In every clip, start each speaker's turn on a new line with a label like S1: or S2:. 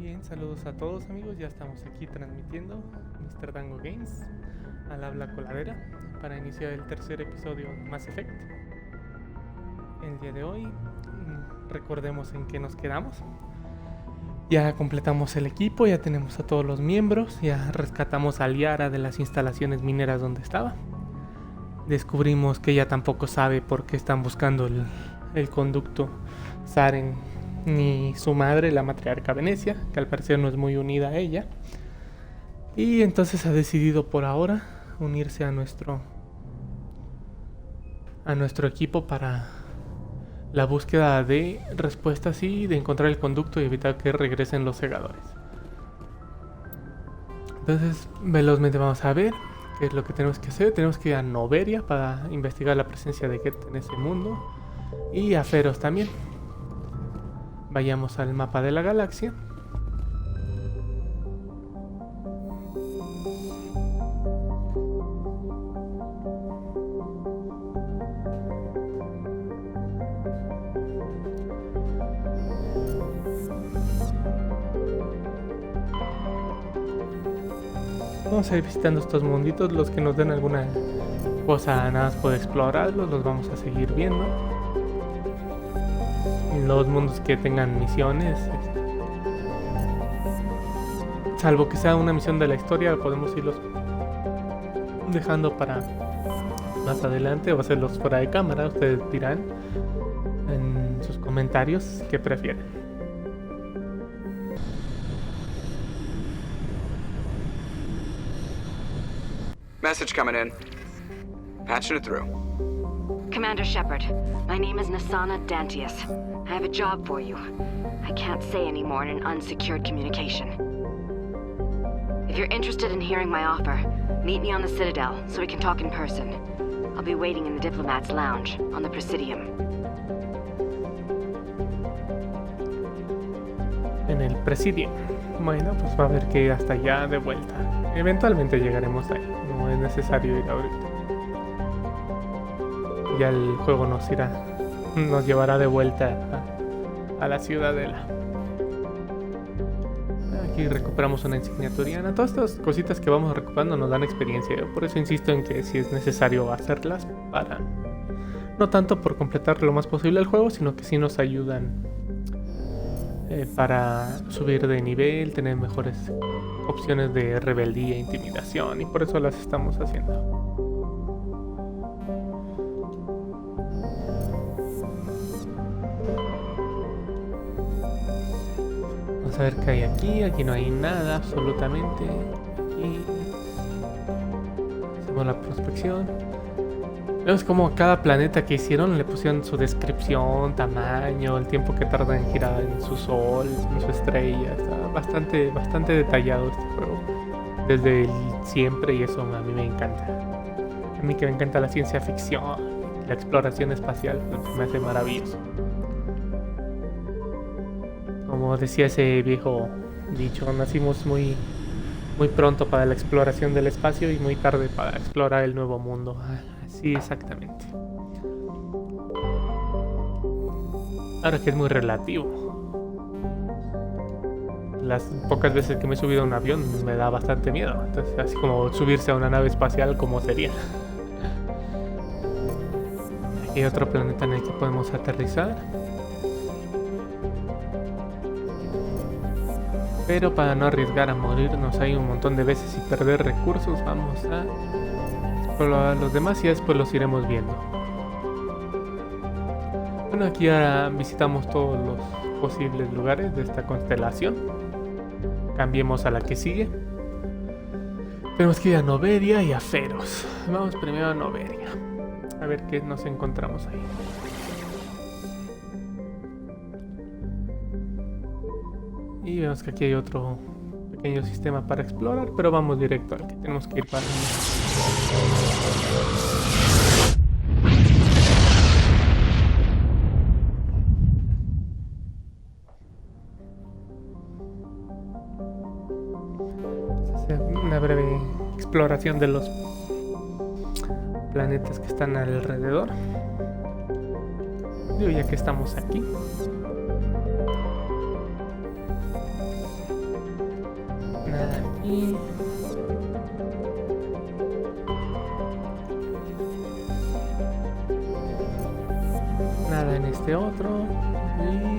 S1: Bien, saludos a todos amigos, ya estamos aquí transmitiendo Mr. Dango Games al habla coladera para iniciar el tercer episodio de Mass Effect. El día de hoy, recordemos en qué nos quedamos. Ya completamos el equipo, ya tenemos a todos los miembros, ya rescatamos a Liara de las instalaciones mineras donde estaba. Descubrimos que ella tampoco sabe por qué están buscando el conducto Saren ni su madre, la matriarca Venecia, que al parecer no es muy unida a ella. Y entonces ha decidido por ahora unirse a nuestro equipo para la búsqueda de respuestas y de encontrar el conducto y evitar que regresen los segadores. Entonces velozmente vamos a ver qué es lo que tenemos que hacer. Tenemos que ir a Noveria para investigar la presencia de Geth en ese mundo, y a Feros también. Vayamos al mapa de la galaxia. Vamos a ir visitando estos munditos, los que nos den alguna cosa nada más por explorarlos, los vamos a seguir viendo. Los mundos que tengan misiones, salvo que sea una misión de la historia, podemos irlos dejando para más adelante o hacerlos fuera de cámara. Ustedes dirán en sus comentarios qué prefieren.
S2: Message coming in. Patching it through.
S3: Commander Shepard, my name is Nasana Dantius. I have a job for you. I can't say any more in an unsecured communication. If you're interested in hearing my offer, meet me on the Citadel so we can talk in person. I'll be waiting in the Diplomat's Lounge on the Presidium.
S1: En el Presidium. Bueno, pues va a haber que ir hasta allá de vuelta. Eventualmente llegaremos ahí. No es necesario ir ahorita. Ya el juego nos llevará de vuelta a la ciudadela. Aquí recuperamos una insignia turiana. Todas estas cositas que vamos recuperando nos dan experiencia. Yo por eso insisto en que si es necesario hacerlas, para no tanto por completar lo más posible el juego, sino que sí nos ayudan para subir de nivel, tener mejores opciones de rebeldía e intimidación, y por eso las estamos haciendo. Vamos a ver qué hay aquí. Aquí no hay nada absolutamente. Aquí hacemos la prospección. Vemos como a cada planeta que hicieron le pusieron su descripción, tamaño, el tiempo que tarda en girar en su sol, en su estrella. Está bastante detallado este juego desde el siempre, y eso a mí me encanta. A mí que me encanta la ciencia ficción, la exploración espacial, pues me hace maravilloso. Como decía ese viejo dicho, nacimos muy pronto para la exploración del espacio y muy tarde para explorar el nuevo mundo. Sí, exactamente. Ahora que es muy relativo. Las pocas veces que me he subido a un avión me da bastante miedo. Entonces, así como subirse a una nave espacial, ¿cómo sería? Aquí hay otro planeta en el que podemos aterrizar. Pero para no arriesgar a morirnos ahí un montón de veces y perder recursos, vamos a explorar los demás y después los iremos viendo. Bueno, aquí ahora visitamos todos los posibles lugares de esta constelación. Cambiemos a la que sigue. Tenemos que ir a Noveria y a Feros. Vamos primero a Noveria, a ver qué nos encontramos ahí. Y vemos que aquí hay otro pequeño sistema para explorar, pero vamos directo al que tenemos que ir para. Hacer una breve exploración de los planetas que están alrededor. Digo, ya que estamos aquí. Y... nada en este otro.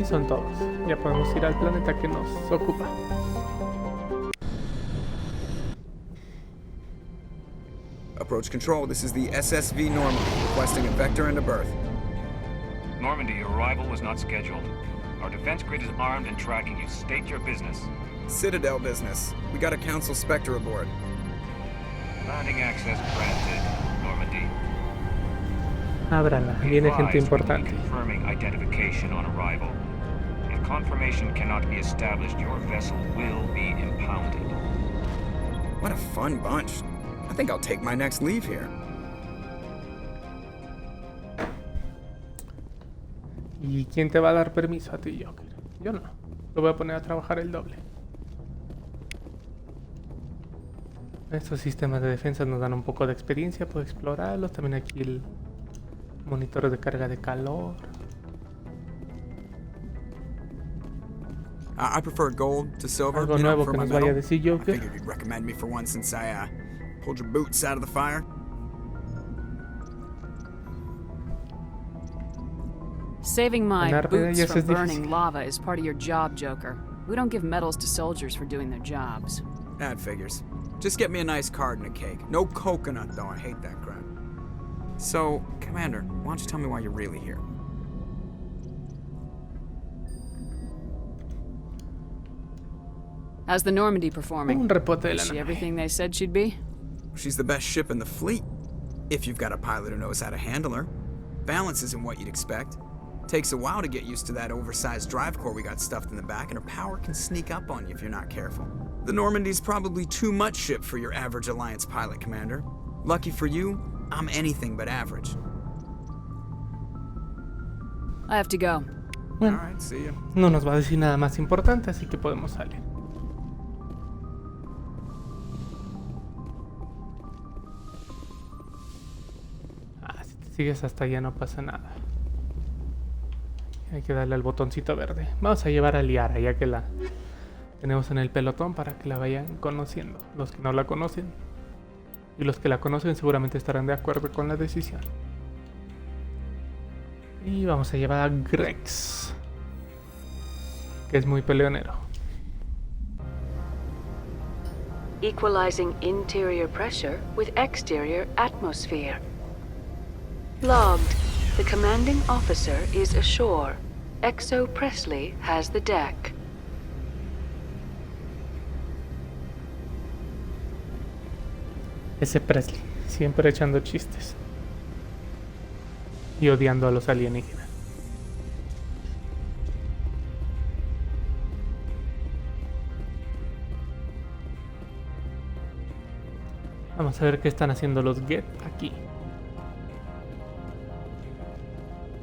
S1: Y son todos. Ya podemos ir al planeta que nos ocupa.
S2: Approach control, this is the SSV Normandy, requesting a vector and a berth.
S4: Normandy, your arrival was not scheduled. Our defense grid is armed and tracking you. State your business.
S2: Citadel business. We got a Council Spectre aboard.
S4: Landing access granted, Normandy.
S1: Ábrala, viene gente importante.
S4: Confirming identification on arrival. If confirmation cannot be established, your vessel will be impounded.
S2: What a fun bunch. I think I'll take my next leave here.
S1: ¿Y quién te va a dar permiso a ti, Joker? Yo no. Lo voy a poner a trabajar el doble. Estos sistemas de defensa nos dan un poco de experiencia, puedo explorarlos. También aquí el monitor de carga de calor.
S2: I prefer gold to silver.
S1: Algo nuevo que nos vaya a decir,
S2: I
S1: Joker.
S2: figured you'd recommend me for one since I pulled your boots out of the fire.
S5: Saving my
S1: Ganar
S5: boots
S1: medallas
S5: from
S1: es
S5: burning
S1: difícil.
S5: lava is part of your job, Joker. We don't give medals to soldiers for doing their jobs.
S2: That figures. Just get me a nice card and a cake. No coconut, though. I hate that crap. So, Commander, why don't you tell me why you're really here?
S5: How's the Normandy performing?
S1: Un reporte de la
S5: Is she
S1: nave.
S5: everything they said she'd be?
S2: She's the best ship in the fleet. If you've got a pilot who knows how to handle her. Balance isn't what you'd expect. Takes a while to get used to that oversized drive core we got stuffed in the back, and her power can sneak up on you if you're not careful. The Normandy's probably too much ship for your average Alliance pilot, Commander. Lucky for you, I'm anything but average.
S5: I have to go.
S1: Bueno,
S2: Alright, see ya.
S1: no nos va a decir nada más importante, así que podemos salir. Si te sigues hasta allá no pasa nada. Hay que darle al botoncito verde. Vamos a llevar a Liara, ya que la tenemos en el pelotón, para que la vayan conociendo. Los que no la conocen y los que la conocen seguramente estarán de acuerdo con la decisión. Y vamos a llevar a Grex, que es muy peleonero.
S3: Equalizing interior pressure with exterior atmosphere. Logged. The commanding officer is ashore. Exo Presley has the deck.
S1: Ese Presley, siempre echando chistes y odiando a los alienígenas. Vamos a ver qué están haciendo los Get aquí.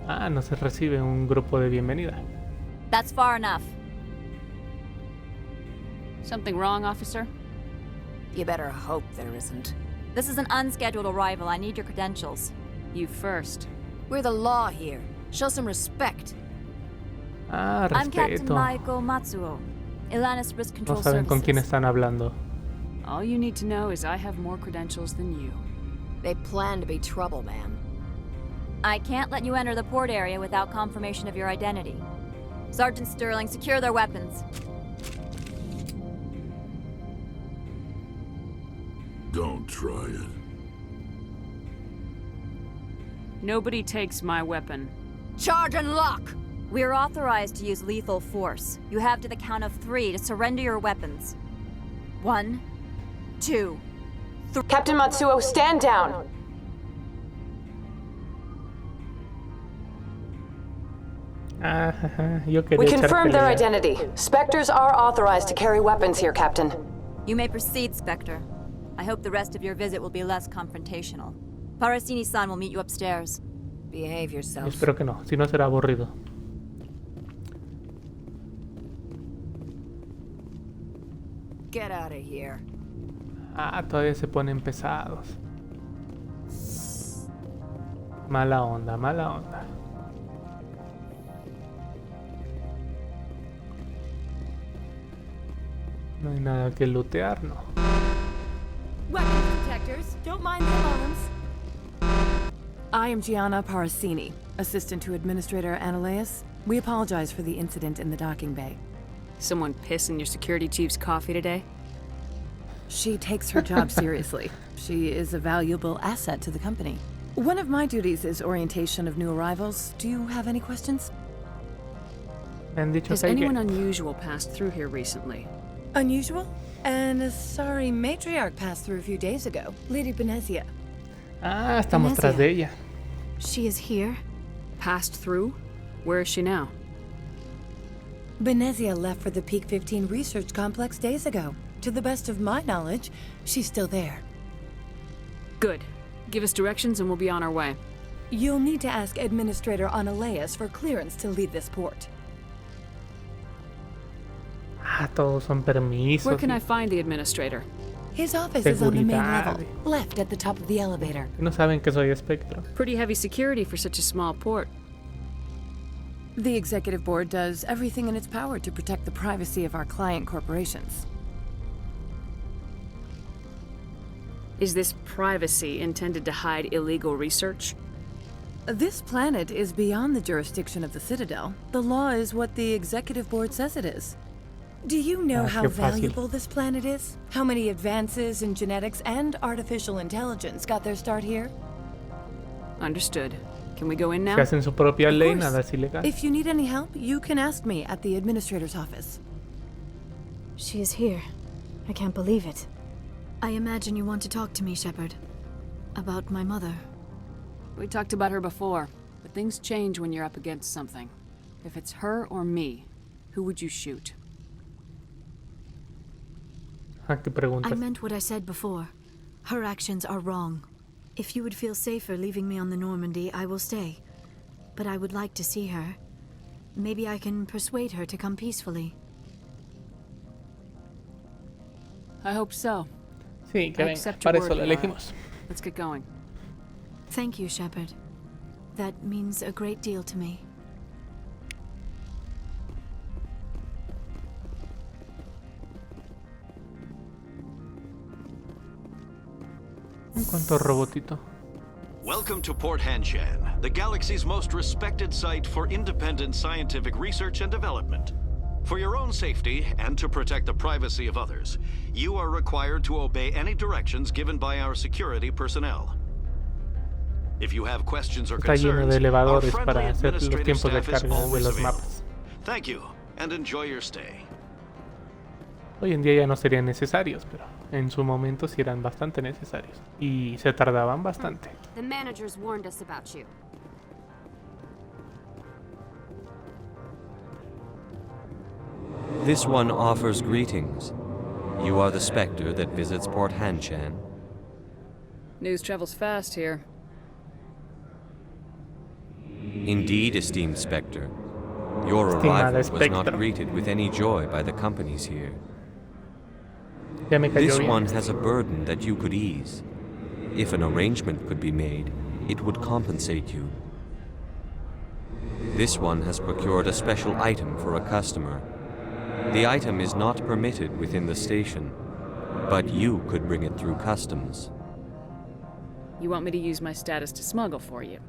S1: Ah, no se recibe un grupo de bienvenida.
S6: That's far enough.
S5: Something wrong, officer?
S6: You better hope there isn't. This is an unscheduled arrival. I need your credentials.
S5: You first.
S6: We're the law here. Show some respect.
S1: Ah,
S6: I'm Captain
S1: respeto.
S6: Maiko Matsuo, Ilanis Risk
S1: No
S6: Control
S1: saben con quién
S6: Services.
S1: están hablando.
S5: All you need to know is I have more credentials than you.
S6: They plan to be trouble, ma'am. I can't let you enter the port area without confirmation of your identity. Sergeant Sterling, secure their weapons.
S7: Don't try it.
S5: Nobody takes my weapon.
S6: Charge and lock! We're authorized to use lethal force. You have to the count of 3 to surrender your weapons. 1, 2, 3.
S8: Captain Matsuo, stand down!
S1: Ah, jaja, yo quería
S8: We
S1: echar
S8: confirmed their
S1: pelea.
S8: identity. Spectres are authorized to carry weapons here, Captain.
S6: You may proceed, Spectre. I hope the rest of your visit will be less confrontational. Parasini-san will meet you upstairs. Behave yourself.
S1: Espero que no, si no será aburrido.
S6: Get out of here.
S1: Ah, todavía se ponen pesados. Mala onda, mala onda. No hay nada que lootear, no.
S9: Weapons detectors, don't mind the alarms. I am Gianna Parasini, assistant to Administrator Analeas. We apologize for the incident in the docking bay.
S5: Someone piss in your security chief's coffee today?
S9: She takes her job seriously. She is a valuable asset to the company. One of my duties is orientation of new arrivals. Do you have any questions?
S1: Me han dicho
S5: Has
S1: que hay
S5: anyone
S1: que...
S5: unusual passed through here recently?
S9: Unusual? And a sorry matriarch passed through a few days ago. Lady Benezia.
S1: Ah, estamos tras de ella.
S3: She is here?
S5: Passed through? Where is she now?
S9: Benezia left for the Peak 15 research complex days ago. To the best of my knowledge, she's still there.
S5: Good. Give us directions and we'll be on our way.
S9: You'll need to ask Administrator Analeas for clearance to leave this port.
S1: Ah, todos son permisos.
S5: Where can I find the administrator?
S9: His office is on the main
S1: Seguridad.
S9: level, left at the top of the elevator.
S1: No saben que soy espectro.
S5: Pretty heavy security for such a small port.
S9: The executive board does everything in its power to protect the privacy of our client corporations.
S5: Is this privacy intended to hide illegal research?
S9: This planet is beyond the jurisdiction of the Citadel. The law is what the executive board says it is. Do you know how
S1: qué fácil.
S9: valuable this planet is? How many advances in genetics and artificial intelligence got their start here?
S5: Understood. Can we go in now?
S1: Que hacen su propia
S9: Of
S1: ley,
S9: course.
S1: nada es ilegal.
S9: If you need any help, you can ask me at the administrator's office.
S3: She is here. I can't believe it. I imagine you want to talk to me, Shepard. About my mother.
S5: We talked about her before, but things change when you're up against something. If it's her or me, who would you shoot?
S1: Ah, ¿qué preguntas?
S3: I meant what I said before. Her actions are wrong. If you would feel safer leaving me on the Normandy, I will stay. But I would like to see her. Maybe I can persuade her to come peacefully.
S5: I hope so.
S1: Sí, que
S5: I
S1: venga.
S5: accept your
S1: Para
S5: word,
S1: eso la
S5: Laura.
S1: elegimos.
S5: Let's get going.
S3: Thank you, Shepard. That means a great deal to me.
S1: En cuanto robotito.
S10: Welcome to Port Hanshan, the galaxy's most respected site for independent scientific research and development. For your own safety and to protect the privacy of others, you are required to obey any directions given by our security personnel. If you have questions or
S1: Está lleno
S10: concerns,
S1: de
S10: our
S1: elevadores
S10: friendly
S1: para hacer los
S10: administrative
S1: tiempos de
S10: staff is
S1: carga de
S10: always
S1: los
S10: available.
S1: mapas.
S10: Thank you, and enjoy your stay.
S1: Hoy en día ya no serían necesarios, pero en su momento sí eran bastante necesarios. Y se tardaban bastante.
S11: The managers warned us about you.
S12: This one offers greetings. You are the Spectre that visits Port Hanshan.
S5: News travels fast here.
S12: Indeed, esteemed Spectre. Your
S1: Estimada
S12: arrival was not
S1: Spectre.
S12: greeted with any joy by the companies here.
S1: Ya me cayó
S12: This
S1: bien.
S12: one has a burden that you could ease. If an arrangement could be made, it would compensate you. This one has procured a special item for a customer. The item is not permitted within the station, but you could bring it through customs.
S5: You want me to use my status to smuggle for you?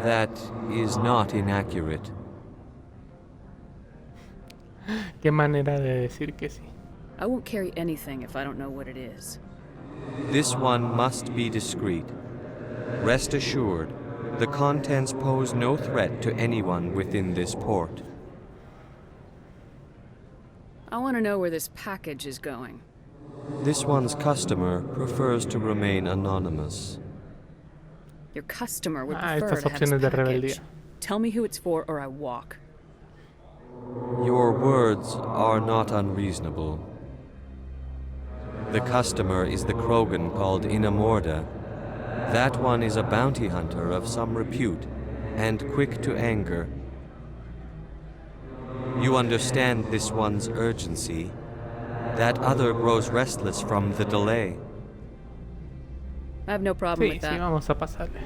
S12: That is not inaccurate.
S1: Qué manera de decir que sí.
S5: I won't carry anything if I don't know what it is.
S12: This one must be discreet. Rest assured, the contents pose no threat to anyone within this port.
S5: I want to know where this package is going.
S12: This one's customer prefers to remain anonymous.
S5: Your customer would
S1: Ah,
S5: prefer
S1: estas
S5: to have his
S1: opciones de
S5: package.
S1: rebeldía.
S5: Tell me who it's for or I walk.
S12: Your words are not unreasonable. The customer is the Krogan called Inamorda. That one is a bounty hunter of some repute, and quick to anger. You understand this one's urgency. That other grows restless from the delay.
S5: I have no problem
S1: Sí,
S5: with
S1: sí,
S5: that.
S1: vamos a pasarle.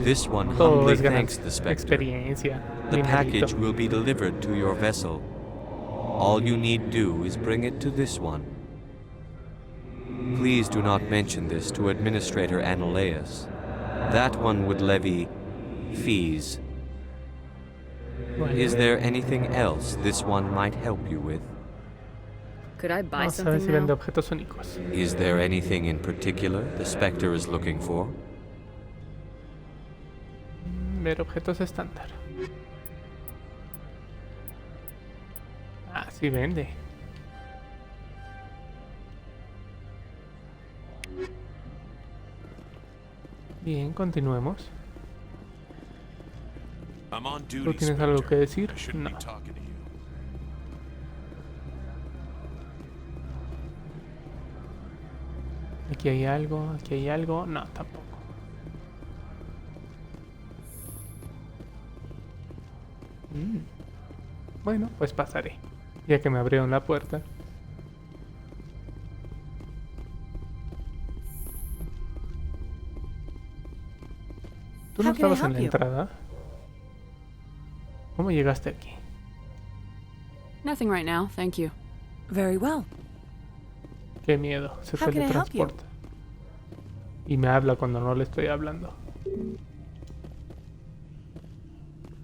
S12: This one
S1: Todo
S12: humbly
S1: es
S12: thanks
S1: ganancia.
S12: the Spectre.
S1: Experiencia.
S12: The
S1: Dinerito.
S12: package will be delivered to your vessel. All you need do is bring it to this one. Please do not mention this to Administrator Analaeus. That one would levy fees. Is there anything else this one might help you with?
S5: Could I buy
S1: Vamos a ver
S5: something
S1: si vende
S5: now?
S1: objetos únicos.
S12: Is there anything in particular the Spectre is looking for?
S1: Ver objetos estándar. Ah, sí vende. Bien, continuemos.
S7: I'm on duty,
S1: ¿Tú tienes algo que
S7: Spectre.
S1: decir?
S7: I shouldn't
S1: No.
S7: be talking to you.
S1: Aquí hay algo, aquí hay algo. No, tampoco. Bueno, pues pasaré. Ya que me abrieron la puerta. ¿Tú no
S9: How can I
S1: estabas en
S9: help
S1: la
S9: you?
S1: entrada? ¿Cómo llegaste aquí?
S5: Nothing right now, thank you.
S9: Very well.
S1: Qué miedo, se
S9: How can I help you?
S1: teletransporta. Y me habla cuando no le estoy hablando.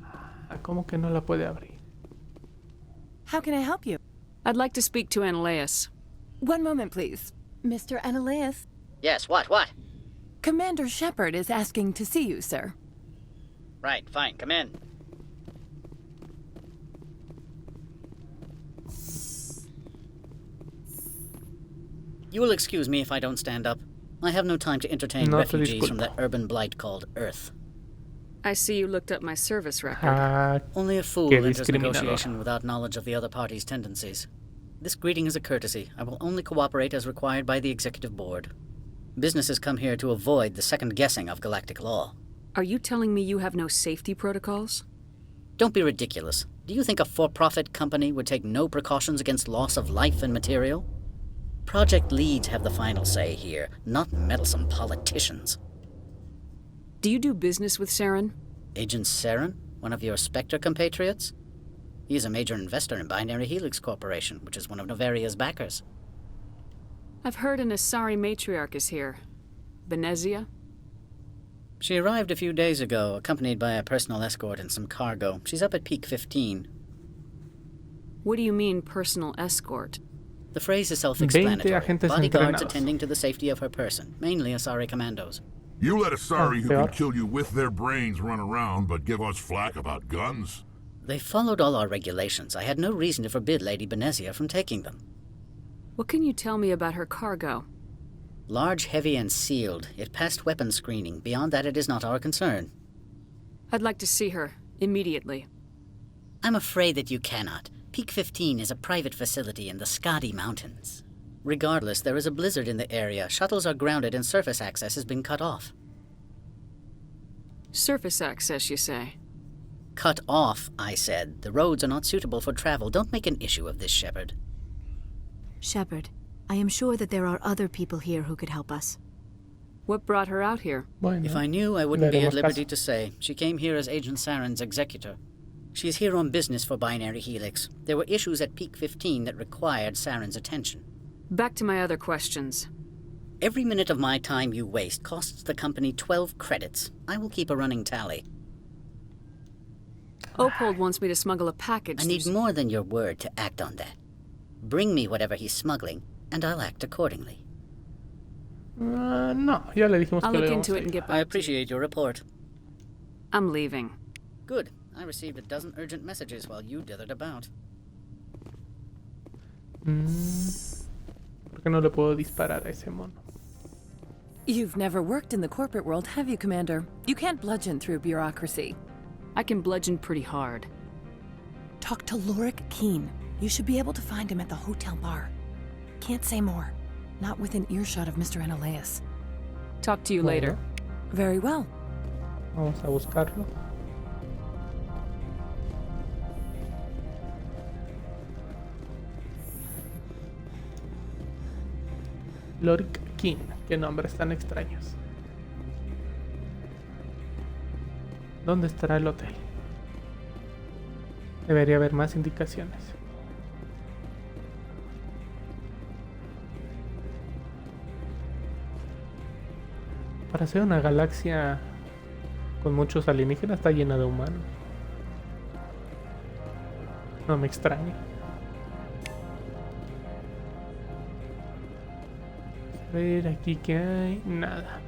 S1: Ah, ¿cómo que no la puede abrir?
S9: How can I help you?
S5: I'd like to speak to Analaeus.
S9: One moment, please. Mr. Analaeus,
S13: Yes, what?
S9: Commander Shepard is asking to see you, sir.
S13: Right, fine, come in. You will excuse me if I don't stand up. I have no time to entertain
S1: No te
S13: refugees from
S1: disculpo.
S13: that urban blight called Earth.
S5: I see you looked up my service record.
S1: Ah,
S13: Only a fool
S1: Qué
S13: enters
S1: discriminador.
S13: negotiation without knowledge of the other party's tendencies. This greeting is a courtesy. I will only cooperate as required by the Executive Board. Businesses come here to avoid the second guessing of galactic law.
S5: Are you telling me you have no safety protocols?
S13: Don't be ridiculous. Do you think a for-profit company would take no precautions against loss of life and material? Project leads have the final say here, not meddlesome politicians.
S5: Do you do business with Saren?
S13: Agent Saren, one of your Spectre compatriots? He is a major investor in Binary Helix Corporation, which is one of Novaria's backers.
S5: I've heard an Asari matriarch is here. Venezia?
S13: She arrived a few days ago, accompanied by a personal escort and some cargo. She's up at Peak 15.
S5: What do you mean, personal escort?
S13: The phrase is
S1: 20
S13: self-explanatory.
S1: agentes
S13: Bodyguards
S1: entrenados.
S13: attending to the safety of her person, mainly Asari commandos.
S7: You let Asari who
S1: peor.
S7: can kill you with their brains run around, but give us flack about guns?
S13: They followed all our regulations. I had no reason to forbid Lady Benezia from taking them.
S5: What can you tell me about her cargo?
S13: Large, heavy, and sealed. It passed weapons screening. Beyond that, it is not our concern.
S5: I'd like to see her, immediately.
S13: I'm afraid that you cannot. Peak 15 is a private facility in the Skadi Mountains. Regardless, there is a blizzard in the area. Shuttles are grounded and surface access has been cut off.
S5: Surface access, you say?
S13: Cut off, I said. The roads are not suitable for travel. Don't make an issue of this, Shepard.
S11: Shepard, I am sure that there are other people here who could help us.
S5: What brought her out here?
S1: bueno.
S13: If I knew, I wouldn't be
S1: Le
S13: at
S1: haremos
S13: liberty
S1: caso.
S13: to say. She came here as Agent Saren's executor. She's here on business for Binary Helix. There were issues at Peak 15 that required Saren's attention.
S5: Back to my other questions.
S13: Every minute of my time you waste costs the company 12 credits. I will keep a running tally.
S5: Opold wants me to smuggle a package.
S13: I need more than your word to act on that. Bring me whatever he's smuggling, and I'll act accordingly.
S1: No, ya le dijimos
S5: I'll
S1: que le
S5: look
S1: íbamos
S5: into
S1: a
S5: it and
S1: ir.
S5: get
S13: I
S5: back to you.
S13: appreciate your report.
S5: I'm leaving.
S13: Good. I received a dozen urgent messages while you dithered about.
S1: ¿Por qué no le puedo disparar a ese mono?
S9: You've never worked in the corporate world, have you, Commander? You can't bludgeon through bureaucracy.
S5: I can bludgeon pretty hard.
S9: Talk to Lorik Keen. You should be able to find him at the hotel bar. Can't say more. Not within earshot of Mr. Analaeus.
S5: Talk to you
S1: Bueno,
S5: later.
S9: Very well.
S1: Vamos a buscarlo. Lorik King, qué nombres tan extraños. ¿Dónde estará el hotel? Debería haber más indicaciones. Para ser una galaxia con muchos alienígenas, está llena de humanos. No me extraña. A ver, aquí que hay. Nada.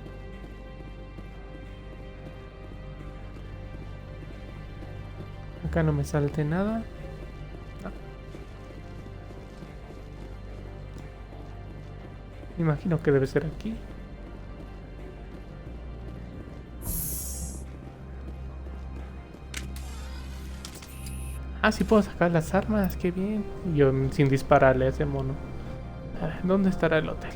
S1: Acá no me salte nada. No. Me imagino que debe ser aquí. Ah, sí puedo sacar las armas, qué bien. Yo sin dispararle a ese mono. A ver, ¿dónde estará el hotel?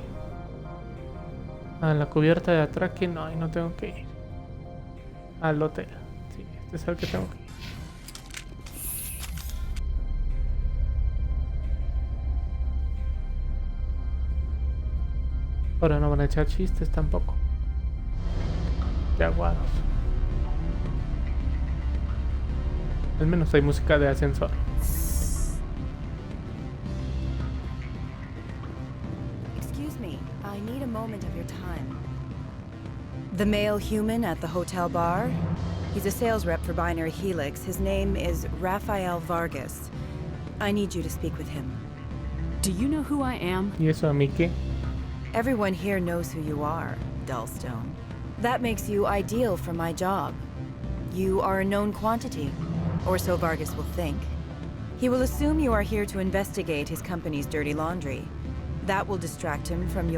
S1: Ah, en la cubierta de atraque no, ahí no tengo que ir. Al hotel. Sí, este es el que tengo que ir. Ahora no van a echar chistes tampoco. De aguados. Al menos hay música de ascensor.
S14: Excuse me, I need a moment of your time. The male human at the hotel bar? He's a sales rep for Binary Helix. His name is Rafael Vargas. I need you to speak with him.
S5: Do you know who I am?
S1: ¿Y eso a mí qué?
S14: Everyone here knows who you are, Dullstone. That makes you ideal for my job. You are a known quantity. Or so Vargas will think. He will assume you are here to investigate his company's dirty laundry. That will distract him from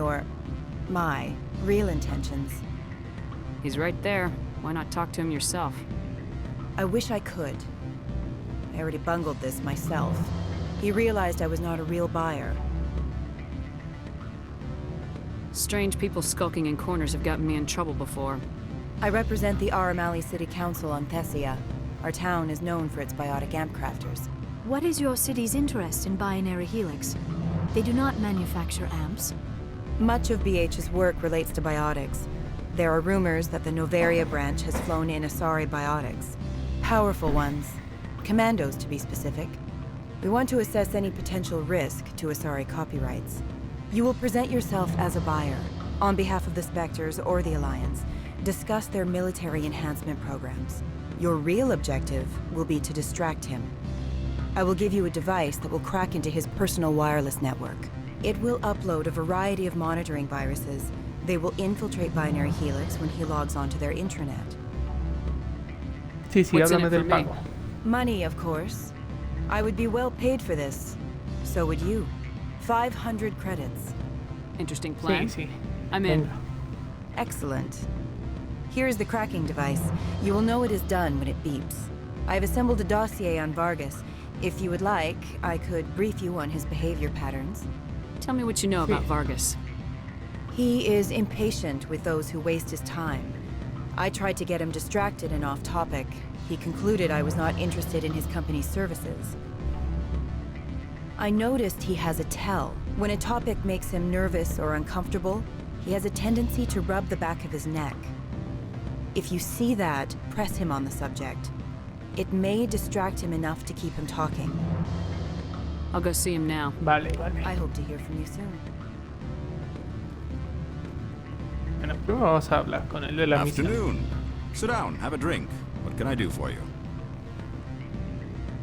S14: my real intentions.
S5: He's right there. Why not talk to him yourself?
S14: I wish I could. I already bungled this myself. He realized I was not a real buyer.
S5: Strange people skulking in corners have gotten me in trouble before.
S14: I represent the Aramali City Council on Thessia. Our town is known for its biotic amp crafters.
S11: What is your city's interest in Binary Helix? They do not manufacture amps.
S14: Much of BH's work relates to biotics. There are rumors that the Novaria branch has flown in Asari biotics. Powerful ones. Commandos, to be specific. We want to assess any potential risk to Asari copyrights. You will present yourself as a buyer, on behalf of the Spectres or the Alliance. Discuss their military enhancement programs. Your real objective will be to distract him. I will give you a device that will crack into his personal wireless network. It will upload a variety of monitoring viruses. They will infiltrate Binary Helix when he logs onto their intranet.
S1: Sí, sí, háblame del pago.
S14: Money, of course. I would be well paid for this. So would you. 500 credits.
S5: Interesting plan.
S1: Sí, sí.
S5: I'm in.
S1: Venga.
S14: Excellent. Here is the cracking device. You will know it is done when it beeps. I have assembled a dossier on Vargas. If you would like, I could brief you on his behavior patterns.
S5: Tell me what you know about Vargas.
S14: He is impatient with those who waste his time. I tried to get him distracted and off topic. He concluded I was not interested in his company's services. I noticed he has a tell. When a topic makes him nervous or uncomfortable, he has a tendency to rub the back of his neck. If you see that, press him on the subject. It may distract him enough to keep him talking.
S5: I'll go see him now.
S1: Vale, vale.
S14: I hope to hear from you soon.
S1: Bueno, primero vamos a hablar con el de la misión.
S15: Afternoon. Sit down, have a drink. What can I do for you?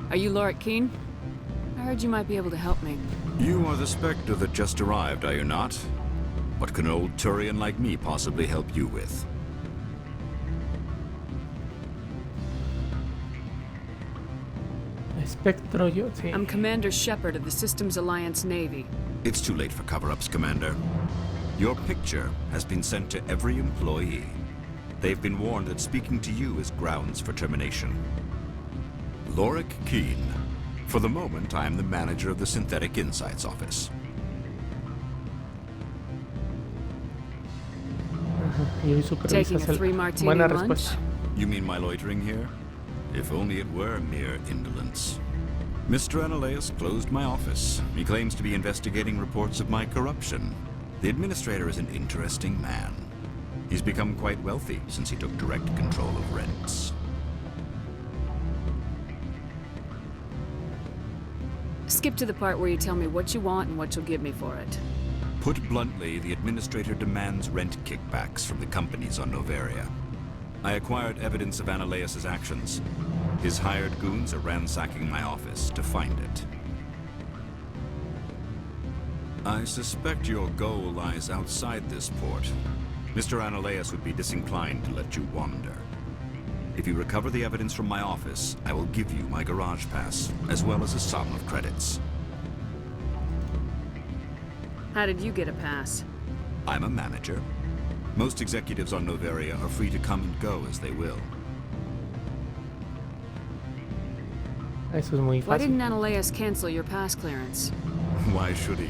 S5: Are you Lorik Keen? I heard you might be able to help me.
S15: You are the Spectre that just arrived, are you not? What can an old Turian like me possibly help you with?
S1: Espectro, yo, sí.
S5: I'm Commander Shepard of the Systems Alliance Navy.
S15: It's too late for cover-ups, Commander. Your picture has been sent to every employee. They've been warned that speaking to you is grounds for termination. Lorik Keen. For the moment, I am the manager of the Synthetic Insights Office.
S5: Taking a 3-martini
S1: Buena
S5: lunch?
S1: respuesta.
S15: You mean my loitering here? If only it were mere indolence. Mr. Analeus closed my office. He claims to be investigating reports of my corruption. The administrator is an interesting man. He's become quite wealthy since he took direct control of rents.
S5: Skip to the part where you tell me what you want and what you'll give me for it.
S15: Put bluntly, the Administrator demands rent kickbacks from the companies on Noveria. I acquired evidence of Analeas' actions. His hired goons are ransacking my office to find it. I suspect your goal lies outside this port. Mr. Analeas would be disinclined to let you wander. If you recover the evidence from my office, I will give you my garage pass, as well as a sum of credits.
S5: How did you get a pass?
S15: I'm a manager. Most executives on Noveria are free to come and go as they will.
S1: Eso es muy
S5: Why
S1: fácil.
S5: didn't Analeas cancel your pass clearance?
S15: Why should he?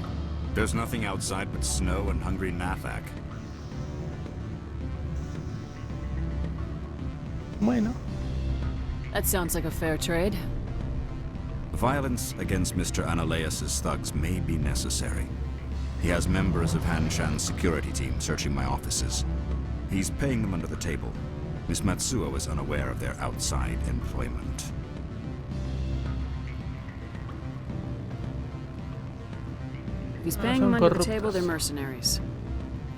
S15: There's nothing outside but snow and hungry Nathak.
S1: Bueno.
S5: That sounds like a fair trade.
S15: Violence against Mr. Analeas' thugs may be necessary. He has members of Hanshan's security team searching my offices. He's paying them under the table. Miss Matsuo is unaware of their outside employment.
S5: If he's paying them under the table, they're mercenaries.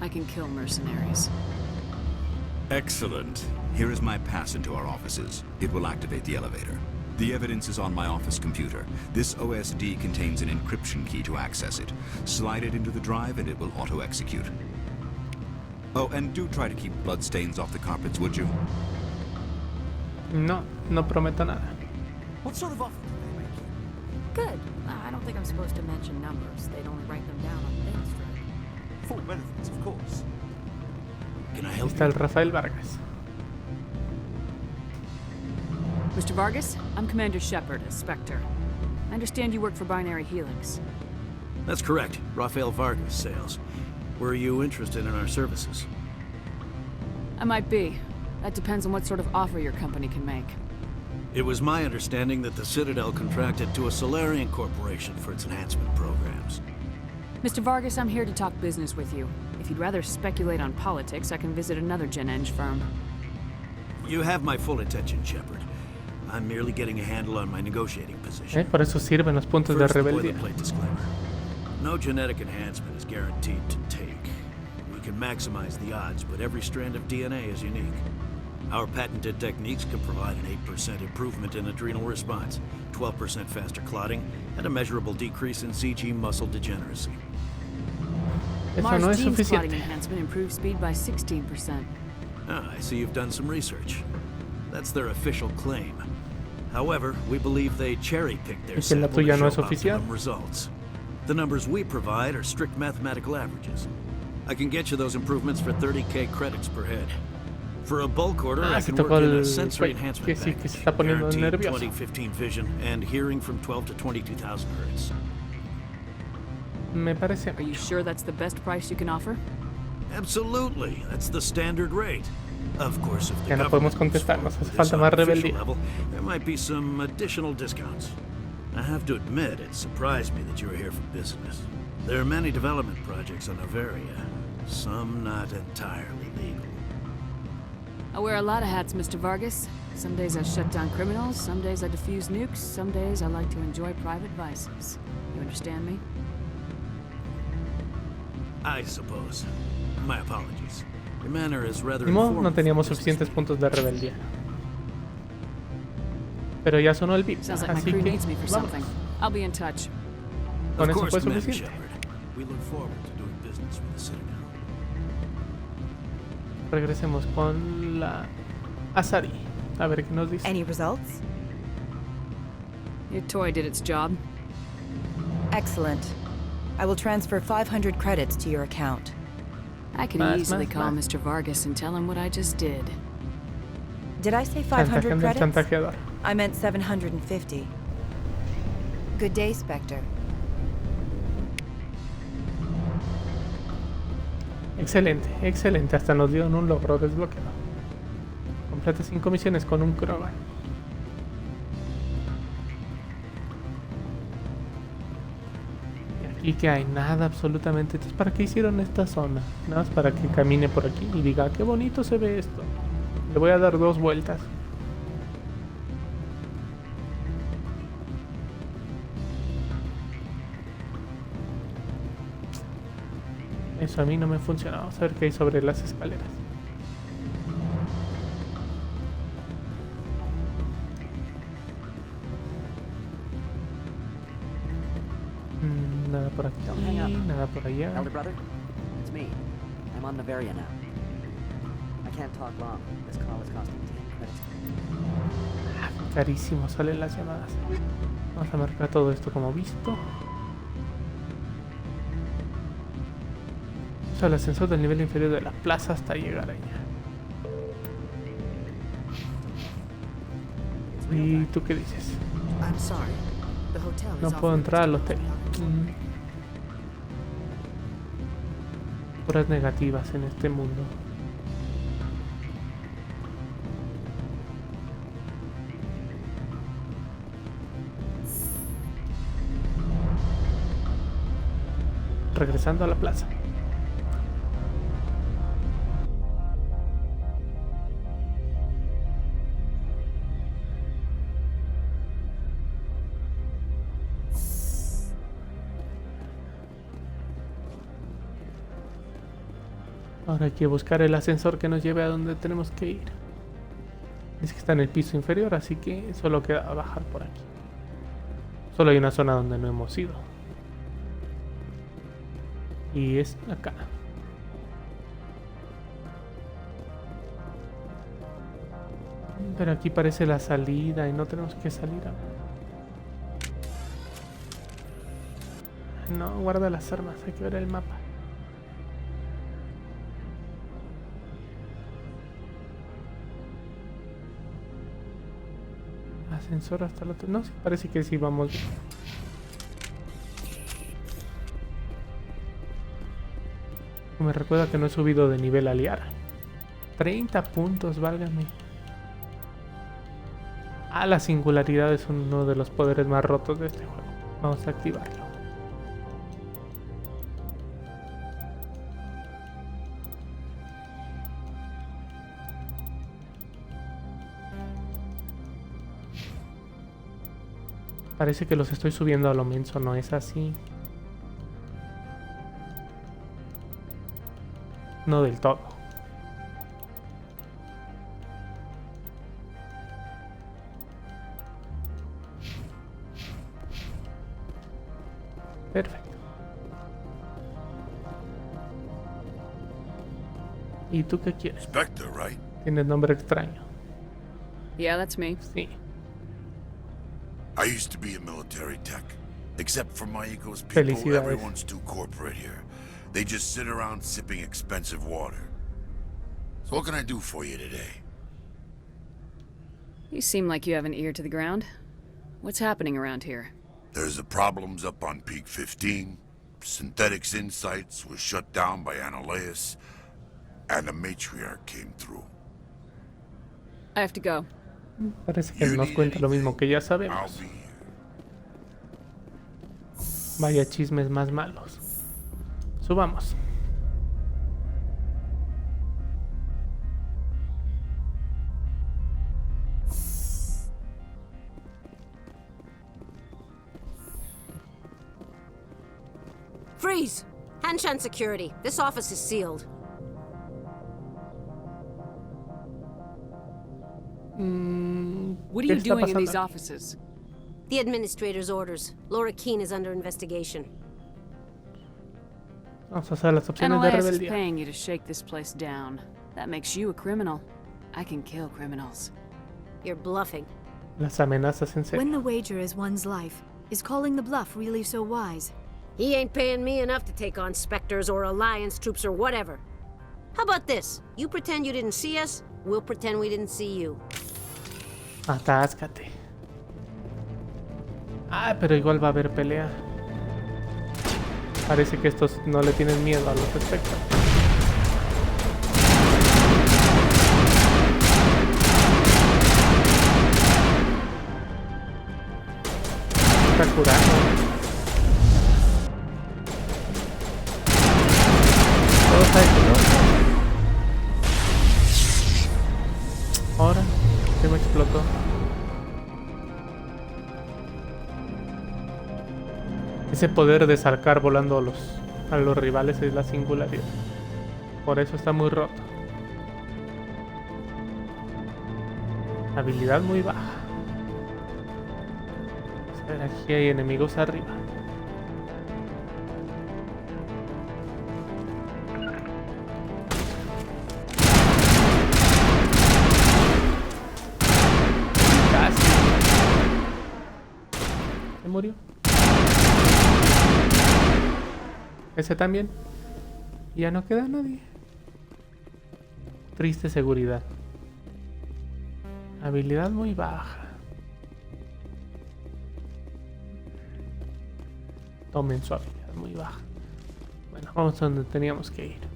S5: I can kill mercenaries.
S15: Excellent. Here is my pass into our offices. It will activate the elevator. The evidence is on my office computer. This OSD contains an encryption key to access it. Slide it into the drive and it will auto-execute. Oh, and do try to keep bloodstains off the carpets, would you?
S1: No, no prometo nada.
S16: What sort of offer did they make you?
S6: Good. I don't think I'm supposed to mention numbers. They'd only write them down on things, right?
S16: Full benefits, of course. Can I
S1: Ahí
S16: help
S1: está el
S16: you?
S1: Rafael Vargas.
S5: Mr. Vargas, I'm Commander Shepard, a Spectre. I understand you work for Binary Helix.
S16: That's correct. Rafael Vargas, sales. Were you interested in our services?
S5: I might be. That depends on what sort of offer your company can make.
S16: It was my understanding that the Citadel contracted to a Solarian corporation for its enhancement programs.
S5: Mr. Vargas, I'm here to talk business with you. If you'd rather speculate on politics, I can visit another Gen Eng firm.
S16: You have my full attention, Shepard. I'm merely getting a handle on my negotiating position.
S1: Por eso sirven los puntos de
S16: First, the
S1: rebeldía.
S16: boilerplate disclaimer. No genetic enhancement is guaranteed to take. We can maximize the odds, but every strand of DNA is unique. Our patented techniques can provide an 8% improvement in adrenal response, 12% faster clotting, and a measurable decrease in CG muscle degeneracy.
S1: Eso no es
S5: Gene's clotting
S1: suficiente.
S5: enhancement improves speed by 16%.
S16: Ah, I see you've done some research. That's their official claim. However, we believe they cherry-picked their
S1: ¿Y que la
S16: sample to
S1: tuya no
S16: show
S1: es oficial?
S16: optimum results. The numbers we provide are strict mathematical averages. I can get you those improvements for 30k credits per head. For a bulk order, I
S1: se
S16: can work
S1: tocó
S16: in
S1: el
S16: a sensory
S1: güey,
S16: enhancement
S1: que sí, que
S16: package,
S1: se está poniendo
S16: guaranteed
S1: nervioso.
S16: 20/15 vision and hearing from 12 to 22,000 hertz.
S1: Me parece
S5: Are you sure that's the best price you can offer?
S16: Absolutely, that's the standard rate. Of course, if the
S1: Ya no podemos
S16: government moves
S1: contestar, nos
S16: forward
S1: hace
S16: with this
S1: falta más
S16: on an official
S1: rebeldía.
S16: level, there might be some additional discounts. I have to admit, it surprised me that you were here for business. There are many development projects on Noveria, some not entirely legal.
S5: I wear a lot of hats, Mr. Vargas. Some days I shut down criminals, some days I defuse nukes, some days I like to enjoy private vices. You understand me?
S16: I suppose. My apologies. Your manner is rather
S1: Ni modo, no
S16: informal.
S1: teníamos suficientes puntos de rebeldía. Pero ya sonó el beep,
S5: Sounds like my
S1: así
S5: crew
S1: que
S5: needs me for something.
S1: vámonos.
S5: I'll be in touch.
S1: Con
S16: Of
S1: eso
S16: course,
S1: fue
S16: Commander
S1: suficiente.
S16: Shepard. We look forward to doing business with the Citadel.
S1: Regresemos con la Asari. A ver qué nos dice.
S14: Any results?
S5: Your toy did its job.
S14: Excellent. I will transfer 500 credits to your account.
S5: I could easily call Mr. Vargas and tell him what I just did.
S14: Did I say 500
S1: Chantajeando al
S14: credits?
S1: chantajeador.
S14: I meant 750. Good day, Spectre.
S1: Excelente, excelente. Hasta nos dieron un logro desbloqueado. Completa 5 misiones con un Krogan. Y aquí que hay nada absolutamente. Entonces, ¿para qué hicieron esta zona? Nada más para que camine por aquí y diga, qué bonito se ve esto. Le voy a dar 2 vueltas. Eso a mí no me funciona. Vamos a ver qué hay sobre las escaleras. Nada por aquí, nada por allá.
S17: Elder brother, it's me. I'm on Novaria now. I can't talk long. This call is costing 10 credits.
S1: Carísimo salen las llamadas. Vamos a marcar todo esto como visto. Usa el ascensor del nivel inferior de la plaza hasta llegar allá. ¿Y tú qué dices? No puedo entrar al hotel. Puras negativas en este mundo. Regresando a la plaza. Ahora hay que buscar el ascensor que nos lleve a donde tenemos que ir. Es que está en el piso inferior, así que solo queda bajar por aquí. Solo hay una zona donde no hemos ido. Y es acá. Pero aquí parece la salida y no tenemos que salir ahora. No, guarda las armas, hay que ver el mapa. Ascensor hasta el otro. No, sí, parece que sí vamos bien. Me recuerda que no he subido de nivel a liar. 30 puntos, válgame. Ah, la singularidad es uno de los poderes más rotos de este juego. Vamos a activarlo. Parece que los estoy subiendo a lo menso, no es así. No del todo. Perfecto. ¿Y tú qué quieres?
S7: Spectre, right?
S1: Tienes nombre extraño.
S5: Yeah, that's me.
S1: Sí.
S7: I used to be a military tech. Except for my ego's people, everyone's too corporate here. They just sit around sipping expensive water. So what can I do for you today?
S5: You seem like you have an ear to the ground. What's happening around here?
S7: There's the problems up on Peak 15. Synthetics Insights was shut down by Analeus. And the matriarch came through.
S5: I have to go.
S1: Parece que nos cuenta lo mismo que ya sabemos. Vaya chismes más malos. Subamos.
S18: Freeze! Hanshan security. This office is sealed.
S5: What are you doing in these offices?
S18: The administrator's orders. Laura Keene is under investigation.
S1: Vamos a hacer las opciones de
S5: Analeus is
S1: rebeldía.
S5: paying you to shake this place down. That makes you a criminal. I can kill criminals.
S18: You're bluffing.
S1: Las amenazas en serio.
S11: When the wager is one's life, is calling the bluff really so wise?
S18: He ain't paying me enough to take on Spectres or Alliance troops or whatever. How about this? You pretend you didn't see us, we'll pretend we didn't see you.
S1: Atáscate. Ah, pero igual va a haber pelea. Parece que estos no le tienen miedo a los espectros. Está curando. Todo está hecho, ¿no? Ahora, ¿qué me explotó? Ese poder de sacar volando los Para los rivales es la singularidad. Por eso está muy roto. Habilidad muy baja. A ver, aquí hay enemigos arriba. Casi. ¿Se murió? Ese también. Y ya no queda nadie. Triste seguridad. Habilidad muy baja. Tomen su habilidad muy baja. Bueno, vamos a donde teníamos que ir.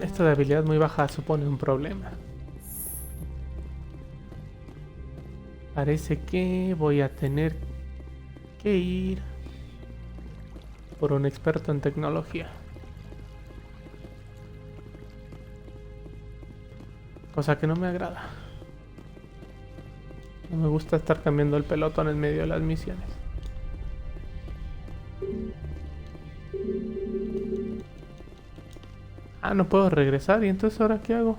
S1: Esto de habilidad muy baja supone un problema. Parece que voy a tener que ir por un experto en tecnología. Cosa que no me agrada. No me gusta estar cambiando el pelotón en medio de las misiones. Ah, no puedo regresar. ¿Y entonces ahora qué hago?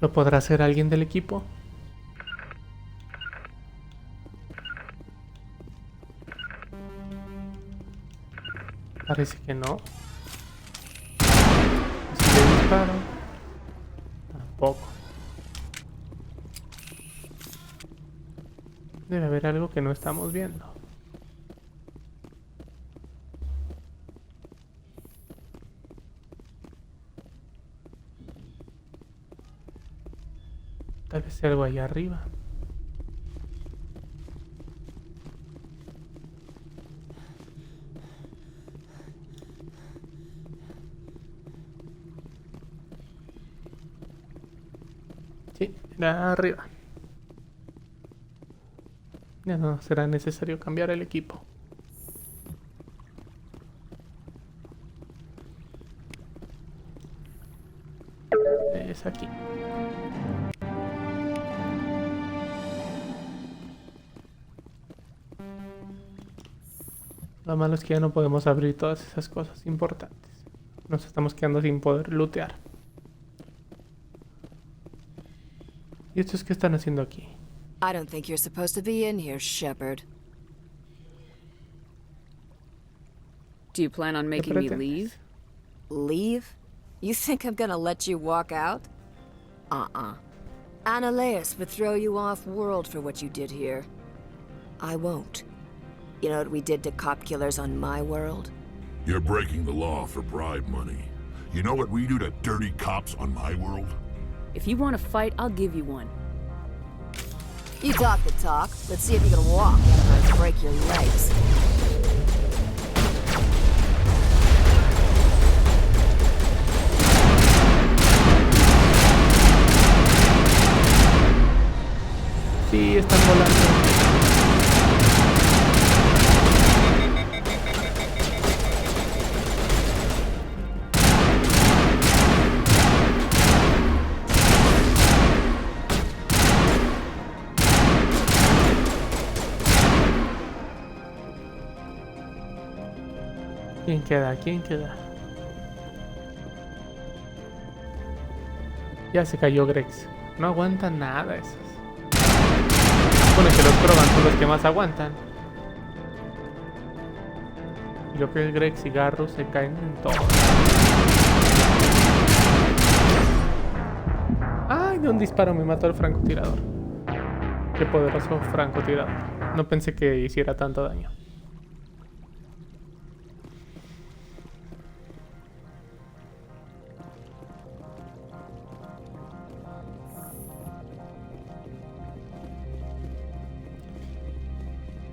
S1: ¿Lo podrá hacer alguien del equipo? Parece que no. Si le disparo, tampoco. Debe haber algo que no estamos viendo. Tal vez sea algo allá arriba. Sí, era arriba. Ya no será necesario cambiar el equipo. Es aquí. Lo malo es que ya no podemos abrir todas esas cosas importantes. Nos estamos quedando sin poder lootear. ¿Y estos qué están haciendo aquí?
S19: I don't think you're supposed to be in here, Shepard.
S5: Do you plan on making me leave?
S19: Leave? You think I'm gonna let you walk out? Analeus would throw you off-world for what you did here. I won't. You know what we did to cop killers on my world?
S7: You're breaking the law for bribe money. You know what we do to dirty cops on my world?
S5: If you want to fight, I'll give you one.
S19: You talk the talk. Let's see if you can walk after I break your legs.
S1: Sí, están volando. ¿Quién queda? ¿Quién queda? Ya se cayó Grex. No aguantan nada esos. Supone que los Krogan son los que más aguantan. Y lo que es Grex y Garrus se caen en todo. ¡Ay! ¡Ay! De un disparo me mató el francotirador. Qué poderoso francotirador. No pensé que hiciera tanto daño.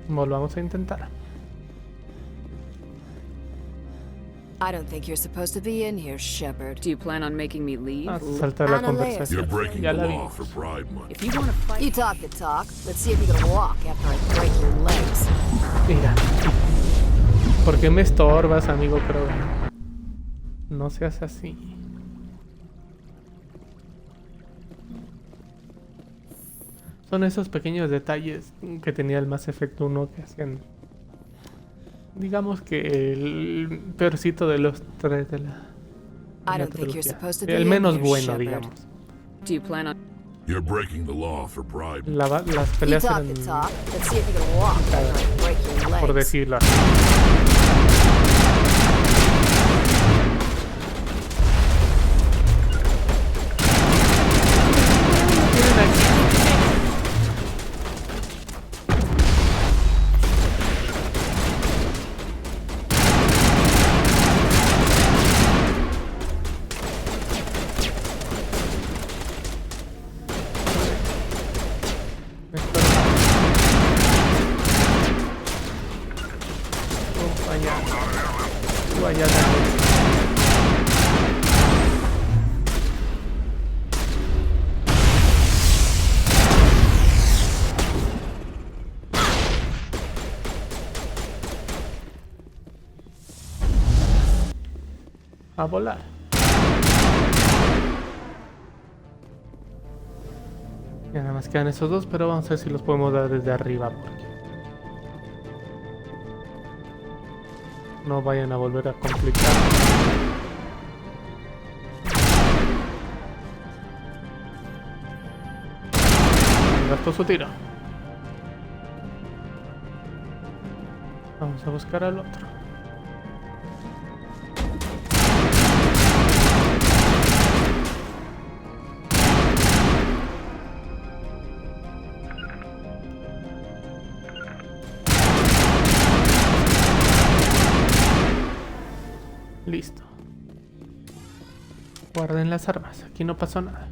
S1: Volvamos a intentar.
S19: I don't think you're supposed to be in here, Shepard.
S5: Do you plan on making me leave?
S1: Saltar la conversación.
S7: You're breaking
S1: Ya
S7: the
S1: la
S7: law
S1: vimos.
S7: for bribe money.
S5: If you want to fight,
S19: You talk the talk. Let's see if you can walk after I break your legs.
S1: Mira. ¿Por qué me estorbas, amigo Krogan? No seas así. Son esos pequeños detalles que tenía el Mass Effect 1 que hacían, digamos que el peorcito de los tres de la trilogía. El menos bueno, digamos.
S5: do you plan on?
S7: You're breaking the law for bribe.
S1: Las peleas
S19: You talk
S1: eran
S19: the talk. Let's see if you can walk after I break your legs.
S1: por decirlo así. A volar. Ya nada más quedan esos dos, pero vamos a ver si los podemos dar desde arriba porque no vayan a volver a complicar. Gastó su tiro. Vamos a buscar al otro. Listo. Guarden las armas. Aquí no pasó nada.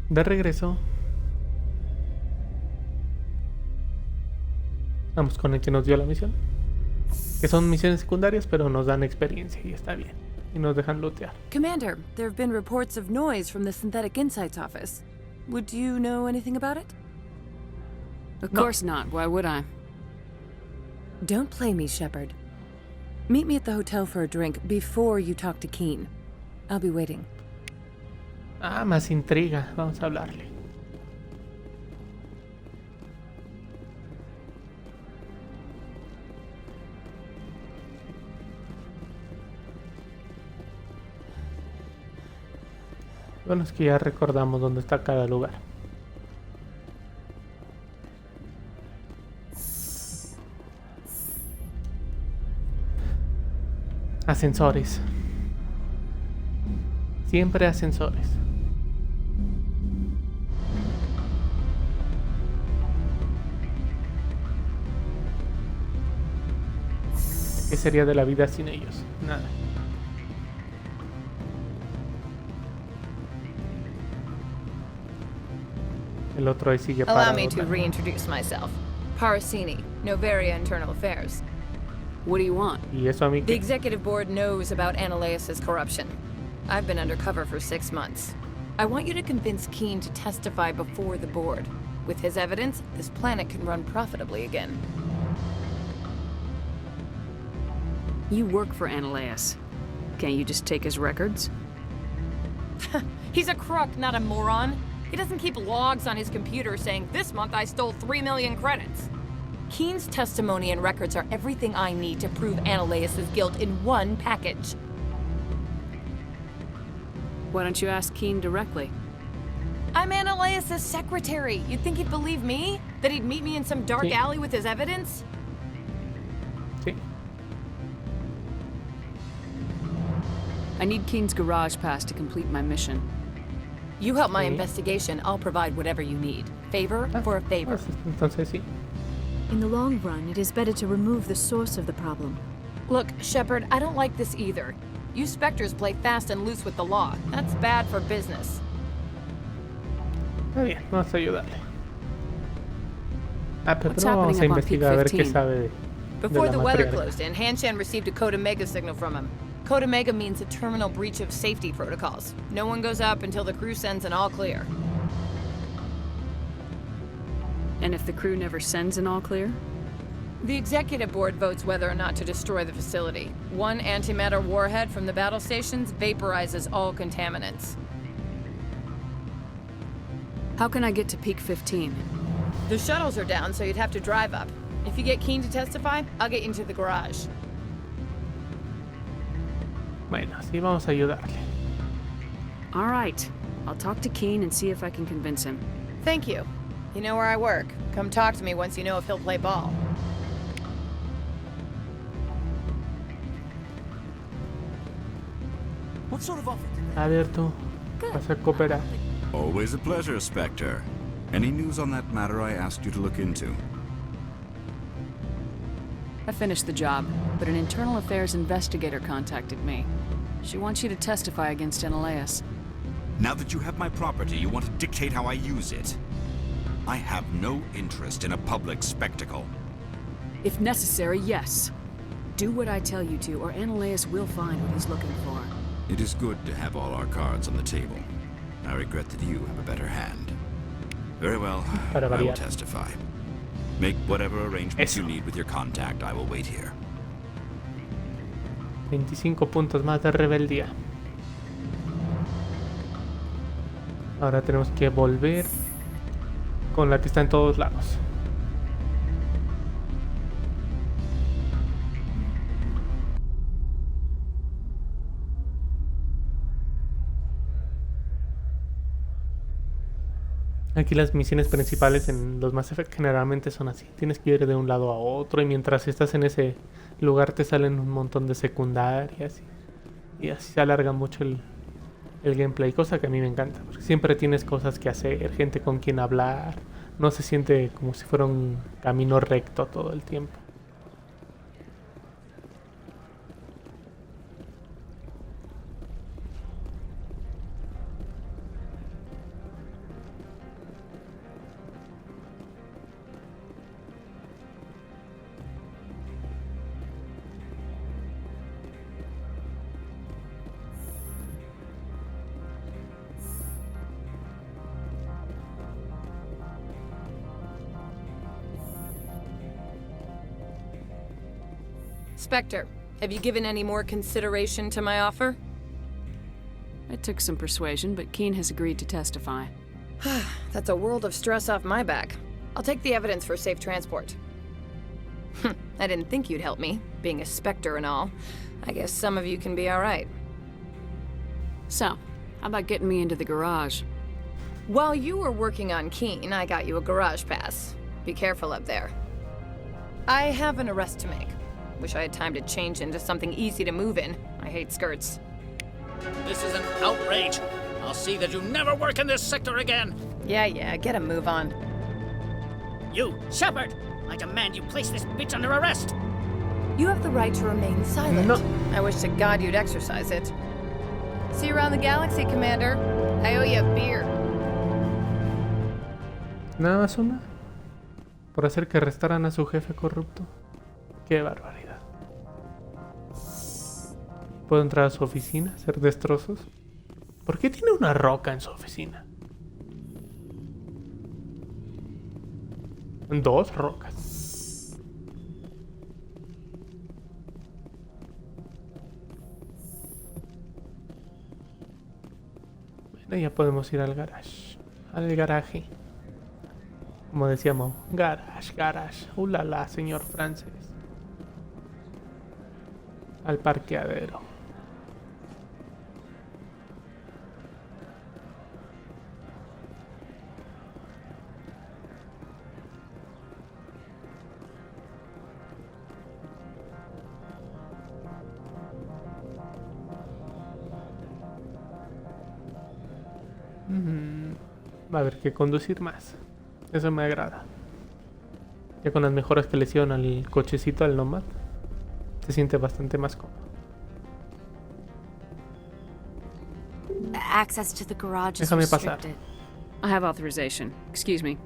S1: De regreso. Vamos con el que nos dio la misión. Que son misiones secundarias, pero nos dan experiencia y está bien. Y nos dejan lootear.
S9: Commander, there have been reports of noise from the Synthetic Insights office. Would you know anything about it?
S5: Of course not. Why would I?
S9: Don't play me, Shepard. Meet me at the hotel for a drink before you talk to Keen. I'll be waiting.
S1: Ah, más intriga. Vamos a hablarle. Bueno, es que ya recordamos dónde está cada lugar. Ascensores. Siempre ascensores. ¿Qué sería de la vida sin ellos? Nada. El otro ahí sigue parado.
S20: Allow me to reintroduce myself. Parasini, Novaria Internal Affairs.
S5: What do you want?
S1: ¿Y eso a mí
S20: The
S1: qué?
S20: executive board knows about Ananias' corruption. I've been undercover for 6 months. I want you to convince Keen to testify before the board. With his evidence, this planet can run profitably again.
S5: You work for Ananias. Can't you just take his records?
S20: He's a crook, not a moron. He doesn't keep logs on his computer saying, this month I stole 3 million credits. Keen's testimony and records are everything I need to prove Ananias' guilt in one package.
S5: Why don't you ask Keen directly?
S20: I'm Ananias' secretary. You'd think he'd believe me? That he'd meet me in some dark alley with his evidence?
S1: Sí.
S5: I need Keen's garage pass to complete my mission.
S20: You help my investigation, I'll provide whatever you need. Favor for a favor.
S1: Entonces sí.
S11: In the long run, it is better to remove the source of the problem.
S20: Look, Shepard, I don't like this either. You Spectres play fast and loose with the law. That's bad for business.
S1: Está bien, vamos a ayudarle. Pero
S5: What's
S1: vamos a
S5: happening up on
S1: investigar a ver
S5: Peak
S1: qué
S5: 15?
S1: sabe de
S20: Before
S1: la
S20: the weather
S1: matriarca.
S20: closed in, Hanshan received a Code Omega signal from him. Code Omega means a terminal breach of safety protocols. No one goes up until the crew sends an all clear.
S5: And if the crew never sends an all clear?
S20: The executive board votes whether or not to destroy the facility. One antimatter warhead from the battle stations vaporizes all contaminants.
S5: How can I get to Peak 15?
S20: The shuttles are down, so you'd have to drive up. If you get Keen to testify, I'll get you into the garage.
S1: Bueno, sí, vamos a ayudarle.
S5: All right. I'll talk to Keen and see if I can convince him.
S20: Thank you. You know where I work. Come talk to me once you know if he'll play ball.
S16: What sort of offer?
S1: A ver tú, vas a cooperar.
S15: Always a pleasure, Spectre. Any news on that matter I asked you to look into?
S5: I finished the job, but an internal affairs investigator contacted me. She wants you to testify against Ananias.
S15: Now that you have my property, you want to dictate how I use it. I have no interest in a public spectacle.
S5: If necessary, yes. Do what I tell you to, or Ananias will find what he's looking for.
S15: It is good to have all our cards on the table. I regret that you have a better hand. Very well, I will testify. Make whatever arrangements you need with your contact. I will wait here.
S1: 25 puntos más de rebeldía. Ahora tenemos que volver con la que está en todos lados. Aquí las misiones principales en los Mass Effect generalmente son así. Tienes que ir de un lado a otro y mientras estás en ese lugar te salen un montón de secundarias y así se alarga mucho el gameplay, cosa que a mí me encanta. Porque siempre tienes cosas que hacer, gente con quien hablar. No se siente como si fuera un camino recto todo el tiempo.
S20: Spectre, have you given any more consideration to my offer?
S5: It took some persuasion, but Keen has agreed to testify.
S20: That's a world of stress off my back. I'll take the evidence for safe transport. I didn't think you'd help me, being a Spectre and all. I guess some of you can be alright.
S5: So, how about getting me into the garage?
S20: While you were working on Keen, I got you a garage pass. Be careful up there. I have an arrest to make. Wish I had time to change into something easy to move in. I hate skirts.
S13: This is an outrage. I'll see that you never work in this sector again.
S20: Yeah, get a move on.
S13: You, Shepard! I demand you place this bitch under arrest.
S20: You have the right to remain silent.
S1: No.
S20: I wish to God you'd exercise it. See you around the galaxy, Commander. I owe you a beer.
S1: Nada más una. Por hacer que arrestaran a su jefe corrupto. Qué barbaridad. ¿Puedo entrar a su oficina? ¿Hacer destrozos? ¿Por qué tiene una roca en su oficina? 2 rocas. Bueno, ya podemos ir al garage. Al garaje. Como decíamos, garage. Ulala, señor francés. Al parqueadero. Va a haber que conducir más. Eso me agrada. Ya con las mejoras que le hicieron al cochecito, al Nomad, se siente bastante más cómodo.
S6: Access to the garage is
S1: Déjame pasar.
S6: restricted.
S5: I have authorization. Excuse me.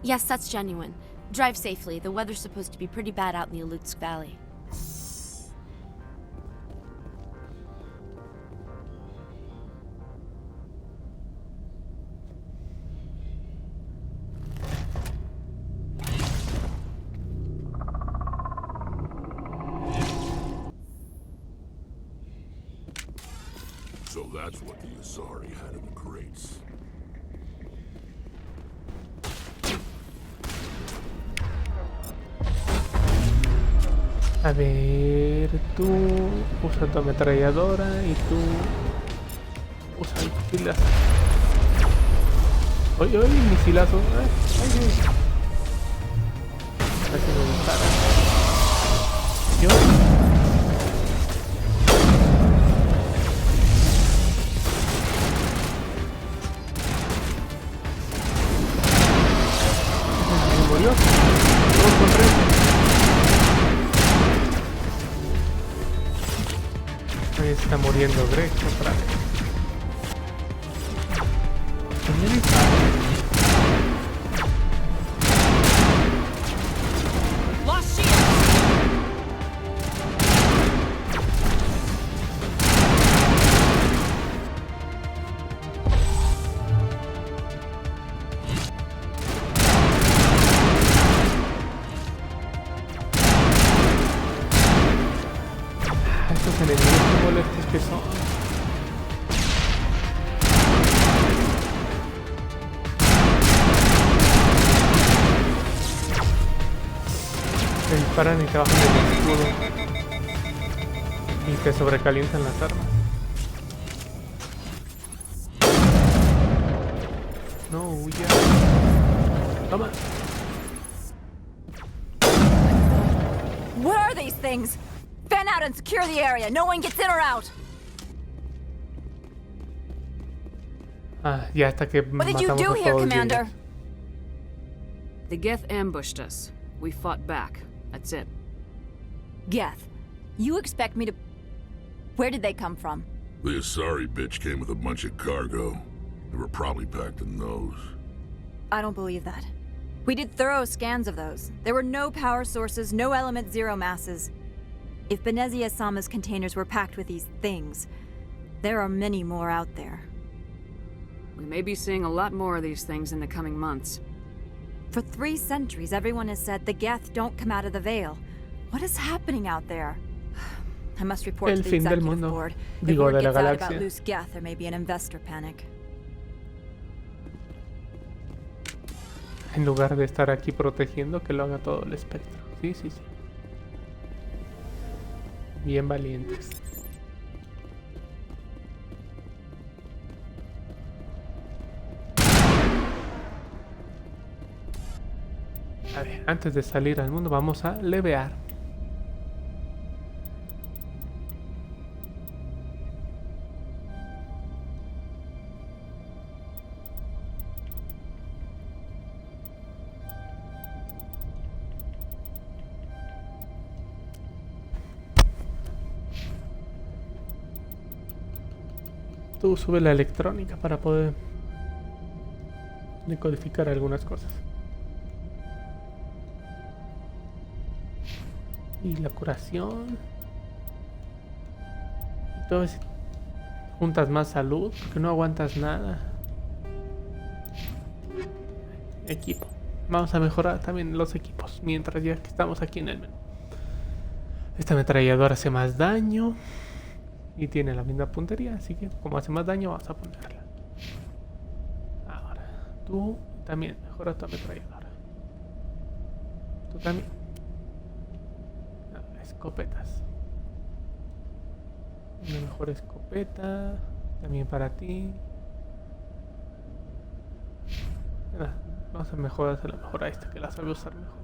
S21: Yes, that's genuine. Drive safely. The weather's supposed to be pretty bad out in the Alutsk Valley.
S7: So that's what the Asari had in the crates.
S1: A ver, tú usa tu ametralladora y tú usa el misilazo. ¡Oye, oye! Misilazo. ¡Ay, ay! Casi me dispara. Yo. Me murió. Todos con tres. Ahí está muriendo Greg otra vez.
S20: Lost shield!
S1: Estos enemigos qué molestos que son. Te disparan y te bajan el escudo. Y te sobrecalientan las armas. No, huya. Toma.
S6: What are these things? Fan out and secure the area. No one gets in or out.
S1: Ah, ya hasta que
S6: What did you
S1: matamos
S6: do
S1: a
S6: here,
S1: todos
S6: Commander?
S1: ellos.
S5: The Geth ambushed us. We fought back. That's it.
S6: Geth, you expect me to... Where did they come from?
S7: The Asari bitch came with a bunch of cargo. They were probably packed in those.
S6: I don't believe that. We did thorough scans of those. There were no power sources, no element zero masses. If Benezia-sama's containers were packed with these things, there are many more out there.
S5: We may be seeing a lot more of these things in the coming months.
S6: For 3 centuries, everyone has said the Geth don't come out of the Veil. What is happening out there? I must report
S1: El
S6: to the
S1: fin del
S6: executive
S1: mundo.
S6: board. If
S1: Digo,
S6: word
S1: de la
S6: gets out about
S1: galaxia.
S6: loose Geth, there may be an investor panic.
S1: En lugar de estar aquí protegiendo, que lo haga todo el espectro. Sí, sí, sí. Bien valientes. A ver, antes de salir al mundo vamos a levear. Tú sube la electrónica para poder decodificar algunas cosas. Y la curación. Y todo eso. Juntas más salud, porque no aguantas nada. Equipo. Vamos a mejorar también los equipos, mientras ya que estamos aquí en el menú. Esta ametralladora hace más daño. Y tiene la misma puntería, así que como hace más daño vamos a ponerla. Ahora, tú también mejora tu ametralladora. Tú también. Escopetas. Una mejor escopeta. También para ti. Vamos a mejorar a la mejor a esta, que la sabe usar mejor.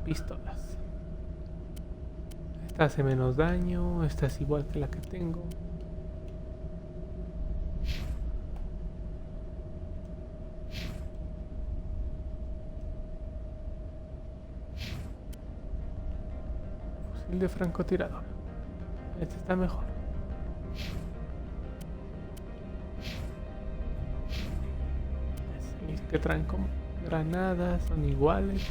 S1: Pistolas. Esta hace menos daño. Esta es igual que la que tengo. fusil de francotirador. Este está mejor. Es que traen como granadas, son iguales.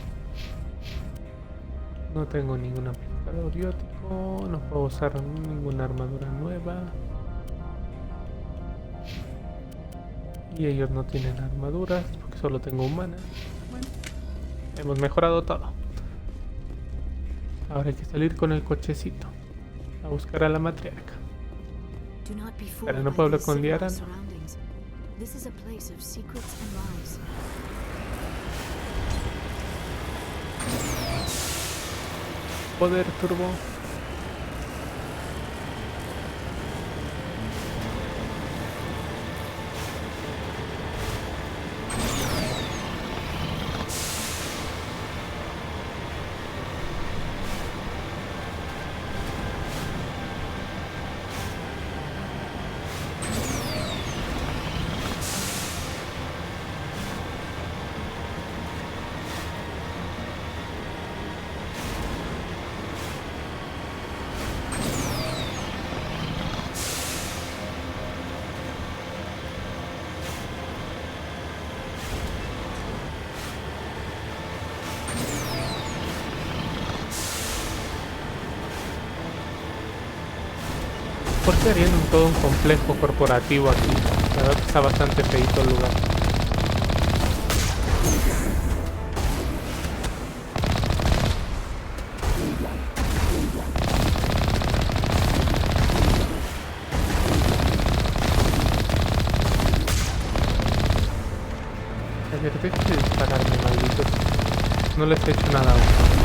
S1: No tengo ningún amplificador biótico, no puedo usar ninguna armadura nueva. Y ellos no tienen armaduras porque solo tengo humanas. Bueno, hemos mejorado todo. Ahora hay que salir con el cochecito a buscar a la matriarca. Pero no puedo hablar con Liara, no. Poder turbo. ¿Por qué harían todo un complejo corporativo aquí? La verdad que está bastante feito el lugar. A ver, dejen de dispararme, malditos. No les he hecho nada aún.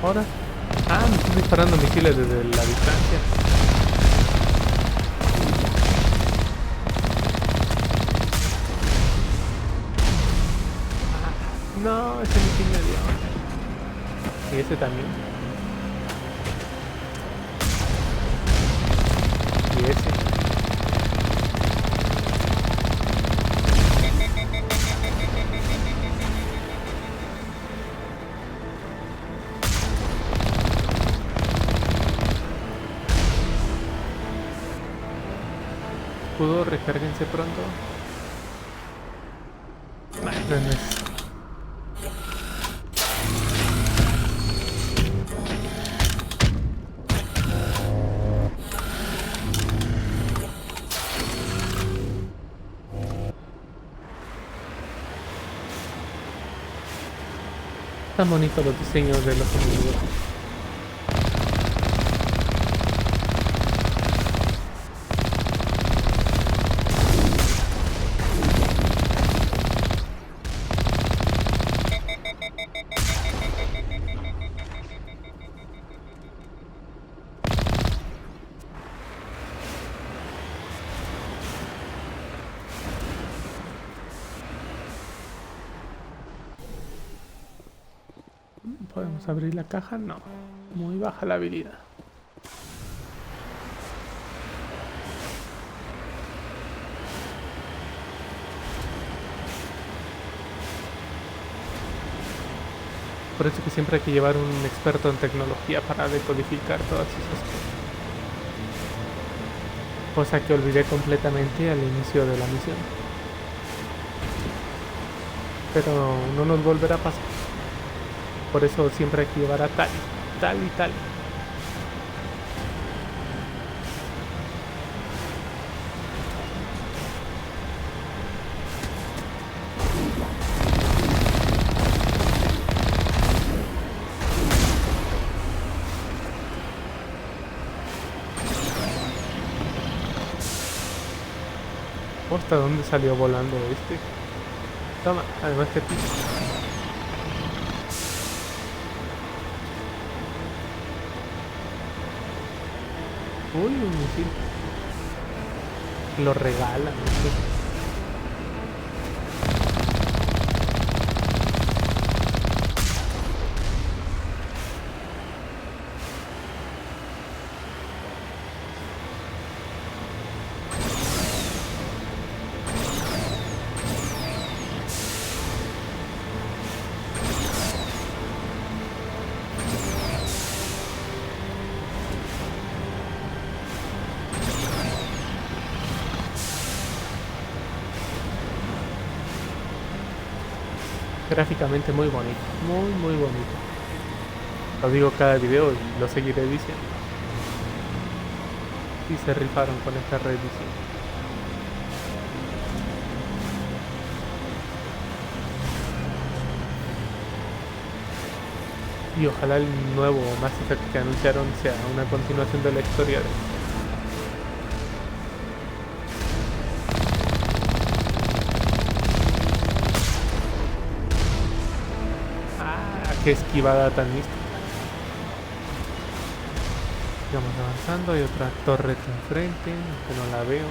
S1: Ahora. Ah, me están disparando misiles desde la distancia. Ah, no, ese misil me dio. Y ese también. Y ese. Escudo, recárguense pronto. No es. Están bonitos los diseños de los enemigos. ¿Podemos abrir la caja? No. Muy baja la habilidad. Por eso que siempre hay que llevar un experto en tecnología para decodificar todas esas cosas. Cosa que olvidé completamente al inicio de la misión. Pero no nos volverá a pasar. Por eso siempre hay que llevar a tal y tal. ¿Hasta dónde salió volando este? Toma, además que piso. Uy, un misil. Lo regalan, no sé. Gráficamente muy bonito, muy bonito. Lo digo cada video y lo seguiré diciendo. Y se rifaron con esta reedición. Y ojalá el nuevo Mass Effect que anunciaron sea una continuación de la historia de... Qué esquivada tan mística. Sigamos avanzando, hay otra torreta enfrente, que no la veo.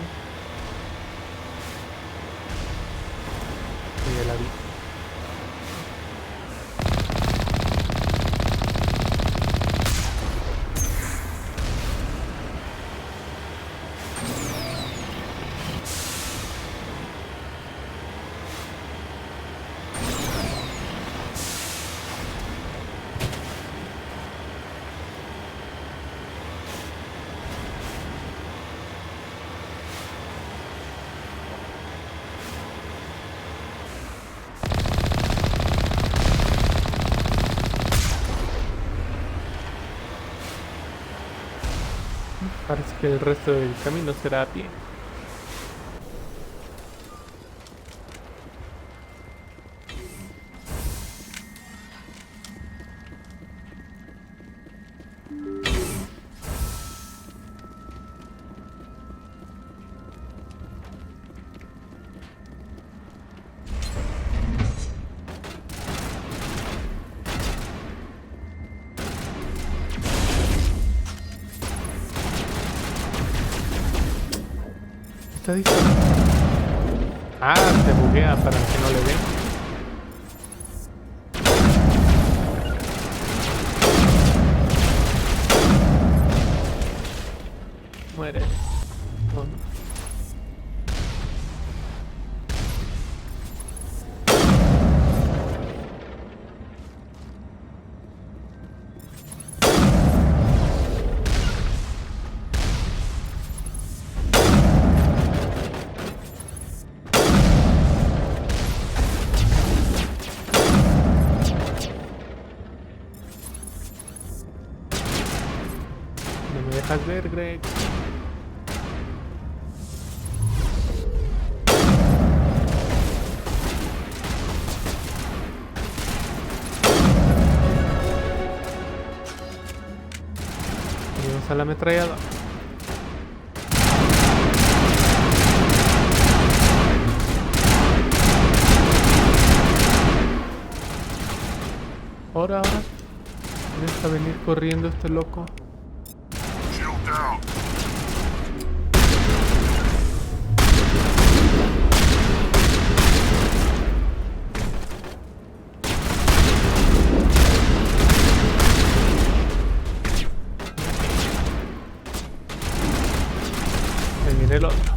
S1: Y ya la vi. Parece que el resto del camino será a pie. Ah, se buguea para que no le den. Muere. No. Dejas ver, Greg. Vamos a la ametralladora. Ahora. Deja venir corriendo este loco. Ahí viene el otro.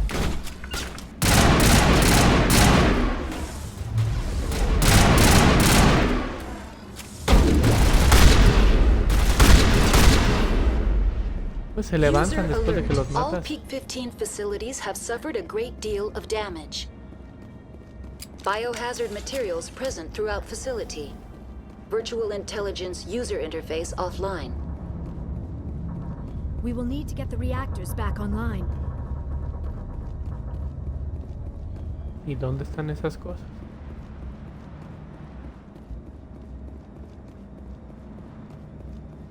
S1: Pues se levantan después de que los matas.
S4: All Peak 15 facilities have suffered a great deal of damage. Biohazard materials present throughout facility. Virtual intelligence user interface offline.
S11: We will need to get the reactors back online.
S1: ¿Y dónde están esas cosas?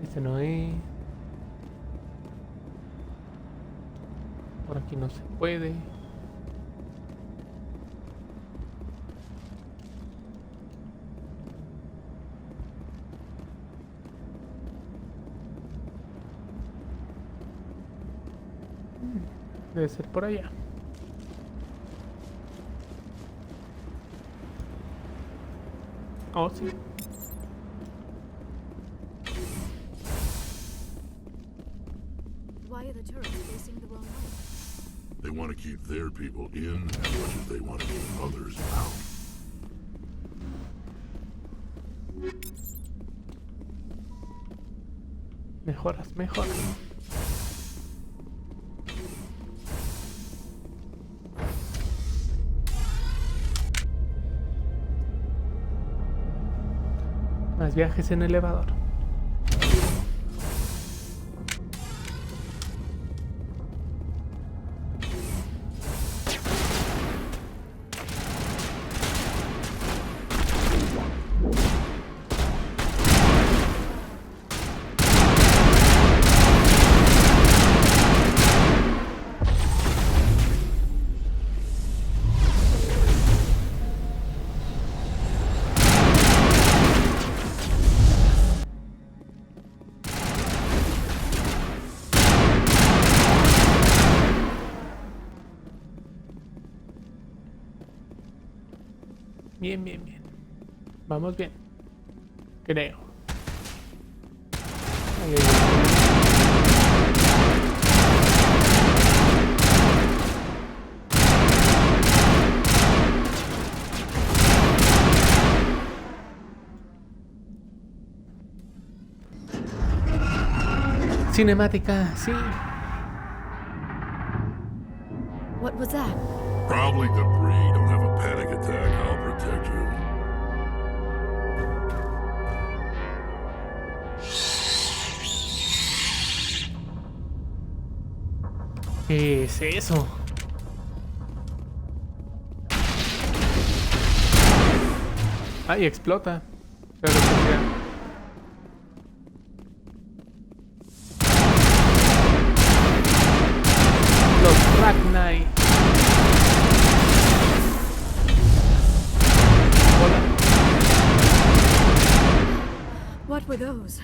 S1: Este no es. Por aquí no se puede. Debe ser por allá. Oh, sí.
S11: Why are the turrets facing the wrong way?
S7: They want to keep their people in as much as they want to keep others out.
S1: Mejoras, mejoras. viajes en elevador. Bien, bien, bien. Vamos bien. Creo. Ahí, ahí. Cinemática, sí.
S11: What was that?
S7: Probably debris. Don't have a panic attack. I'll protect you.
S1: ¿Qué es eso? Ay, explota. Pero que sea. Los Ragnar. Hola.
S11: What were those?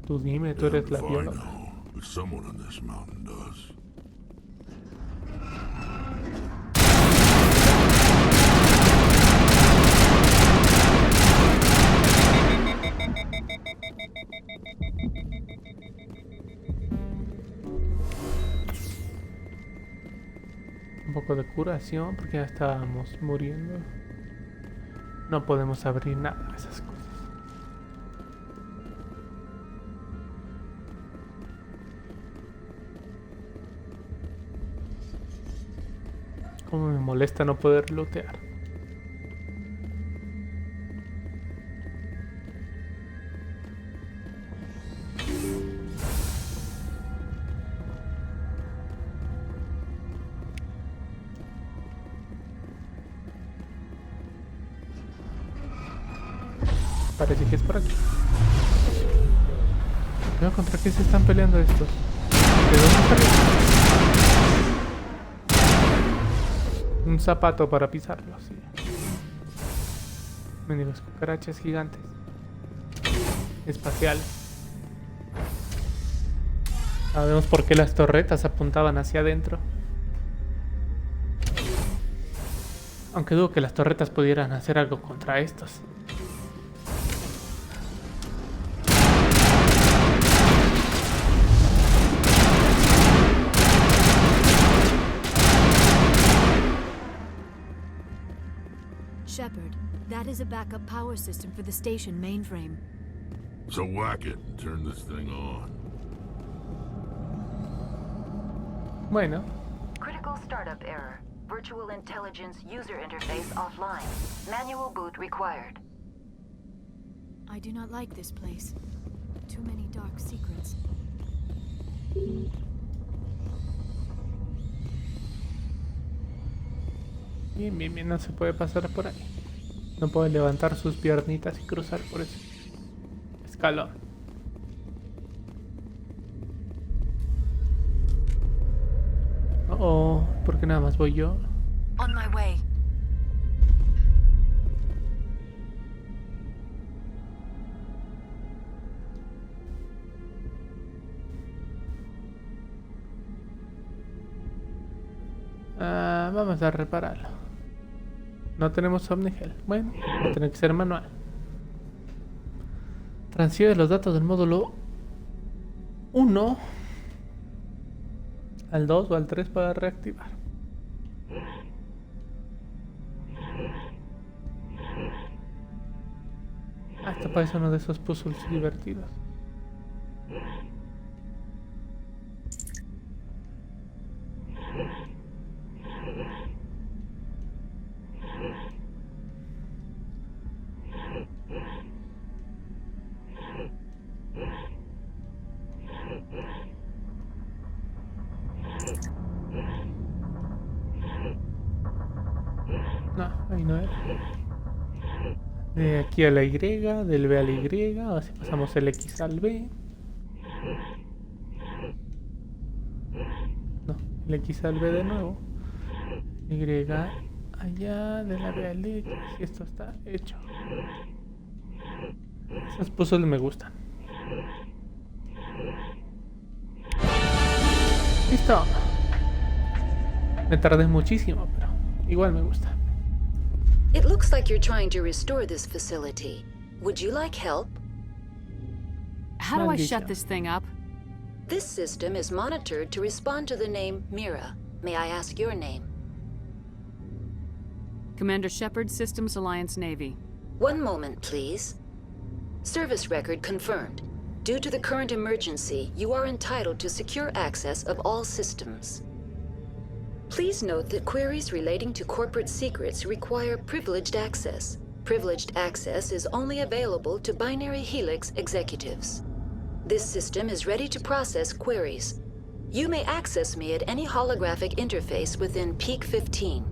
S1: Tú dime, tú eres la bióloga.
S7: But someone on this mountain does.
S1: Un poco de curación porque ya estábamos muriendo. No podemos abrir nada de esas cosas. Cómo me molesta no poder lootear. Parece que es por aquí. Veo contra qué se están peleando estos. ¿De dónde salieron? Un zapato para pisarlo, sí. Mendigos cucarachas gigantes. Espaciales. Sabemos por qué las torretas apuntaban hacia adentro. Aunque dudo que las torretas pudieran hacer algo contra estos.
S11: Shepard, that is a backup power system for the station mainframe.
S7: So whack it and turn this thing on.
S1: Bueno.
S4: Critical startup error. Virtual intelligence user interface offline. Manual boot required.
S11: I do not like this place. Too many dark secrets.
S1: Bien, bien, bien, no se puede pasar por ahí. No puede levantar sus piernitas y cruzar por ese escalón. Oh, porque nada más voy yo.
S6: On my way.
S1: Vamos a repararlo. No tenemos Omnigel. Bueno, va a tener que ser manual. Transfiere los datos del módulo 1 al 2 o al 3 para reactivar. Esto parece uno de esos puzzles divertidos. De aquí a la Y, del B a la Y, así pasamos el X al B. No, el X al B de nuevo. Y allá, de la B al X, y esto está hecho. Esos puzzles me gustan. Listo. Me tardé muchísimo, pero igual me gusta.
S4: It looks like you're trying to restore this facility. Would you like help?
S5: How do I shut this thing up?
S4: This system is monitored to respond to the name Mira. May I ask your name?
S5: Commander Shepard, Systems Alliance Navy.
S4: One moment, please. Service record confirmed. Due to the current emergency, you are entitled to secure access of all systems. Please note that queries relating to corporate secrets require privileged access. Privileged access is only available to Binary Helix executives. This system is ready to process queries. You may access me at any holographic interface within Peak 15.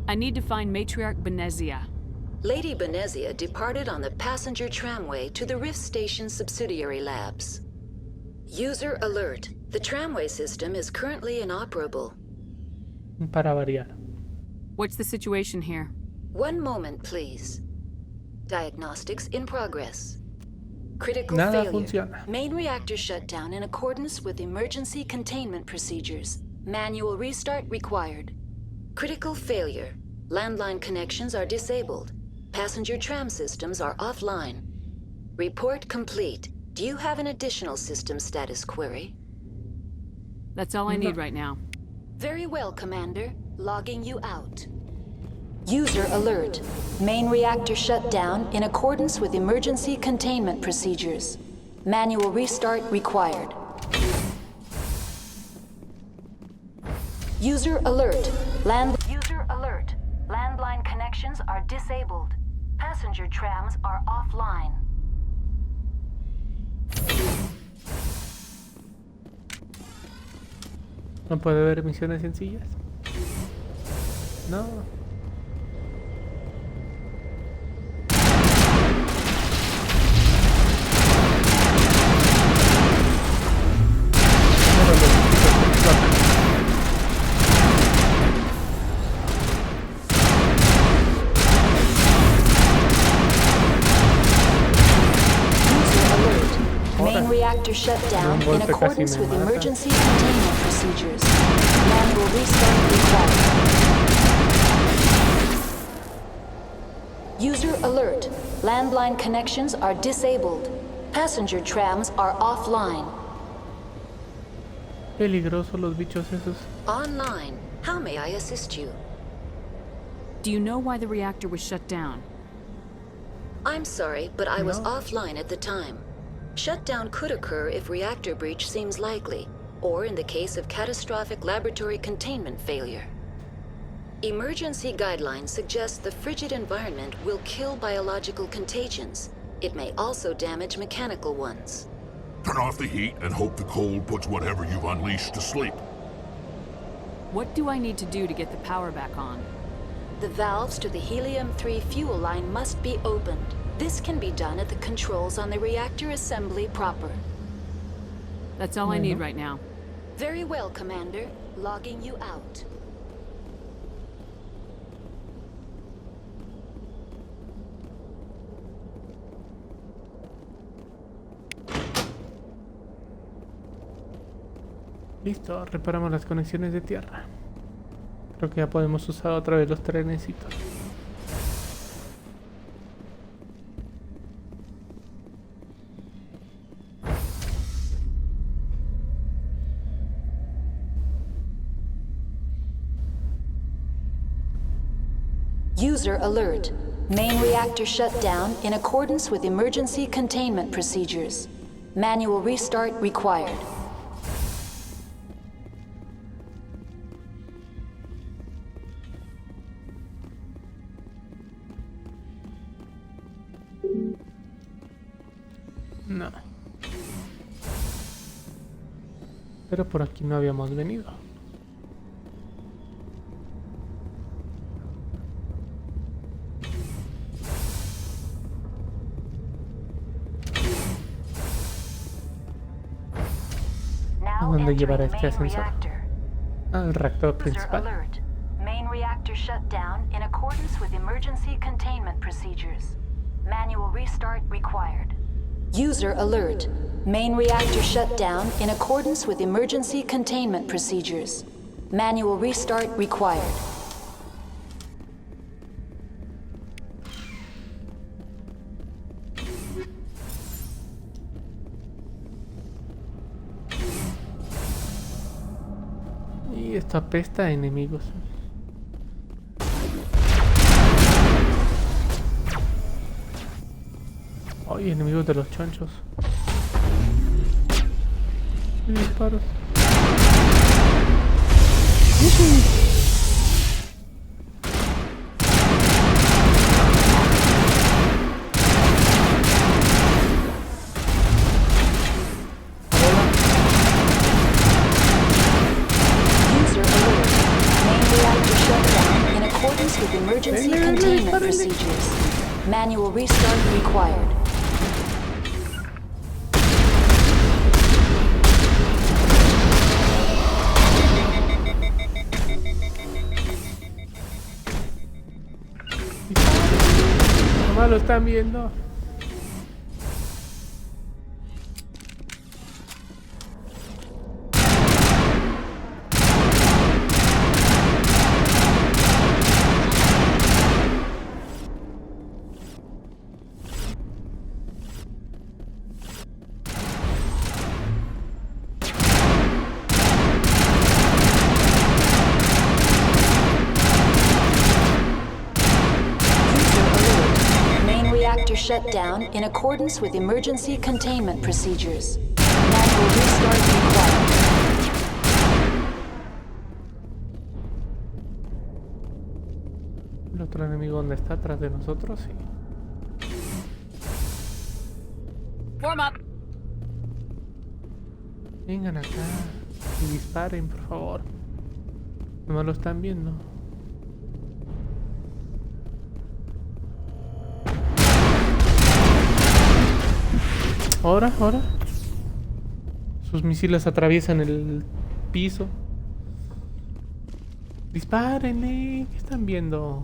S5: I need to find Matriarch Benezia.
S4: Lady Benezia departed on the passenger tramway to the Rift Station subsidiary labs. User alert. The tramway system is currently inoperable.
S1: Para variar.
S5: What's the situation here?
S4: One moment, please. Diagnostics in progress. Critical
S1: Nada
S4: failure.
S1: funciona.
S4: Main reactor shut down in accordance with emergency containment procedures. Manual restart required. Critical failure. Landline connections are disabled. Passenger tram systems are offline. Report complete. Do you have an additional system status query?
S5: That's all I need right now.
S4: Very well, Commander. Logging you out. User alert. Main reactor shut down in accordance with emergency containment procedures. Manual restart required. User alert. User alert. Landline connections are disabled. Passenger trams are offline.
S1: ¿No puede haber misiones sencillas? No.
S4: Main reactor shut down in accordance with emergency containment procedures. Manual restart required. User alert. Landline connections are disabled. Passenger trams are offline.
S1: Peligrosos los bichos esos.
S4: Online. How may I assist you?
S5: Do you know why the reactor was shut down?
S4: I'm sorry, but I was offline at the time. Shutdown could occur if reactor breach seems likely, or in the case of catastrophic laboratory containment failure. Emergency guidelines suggest the frigid environment will kill biological contagions. It may also damage mechanical ones.
S2: Turn off the heat and hope the cold puts whatever you've unleashed to sleep.
S5: What do I need to do to get the power back on?
S4: The valves to the helium-3 fuel line must be opened. This can be done at the controls on the reactor assembly proper.
S5: That's all I need right now.
S4: Very well, Commander. Logging you out.
S1: Listo, reparamos las conexiones de tierra. Creo que ya podemos usar otra vez los trenecitos.
S4: User alert. Main reactor shut down in accordance with emergency containment procedures. Manual restart required.
S1: No. Pero por aquí no habíamos venido. ¿A dónde llevará este ascensor? Al reactor principal.
S8: Main reactor shut down in accordance with emergency containment procedures. Manual restart required.
S4: User alert. Main reactor shut down in accordance with emergency containment procedures. Manual restart required.
S1: Y esto apesta a enemigos. Ay, enemigos de los chonchos. Y disparos.
S4: Emergency containment procedures. Manual restart required.
S1: Nomás lo están viendo.
S4: Shut down in accordance with emergency containment procedures. Manual restart required.
S1: El otro enemigo, ¿dónde está? Atrás de nosotros, sí.
S5: Form up.
S1: Vengan acá y disparen, por favor. No lo están viendo. Ahora. Sus misiles atraviesan el piso. Dispárenle. ¿Qué están viendo?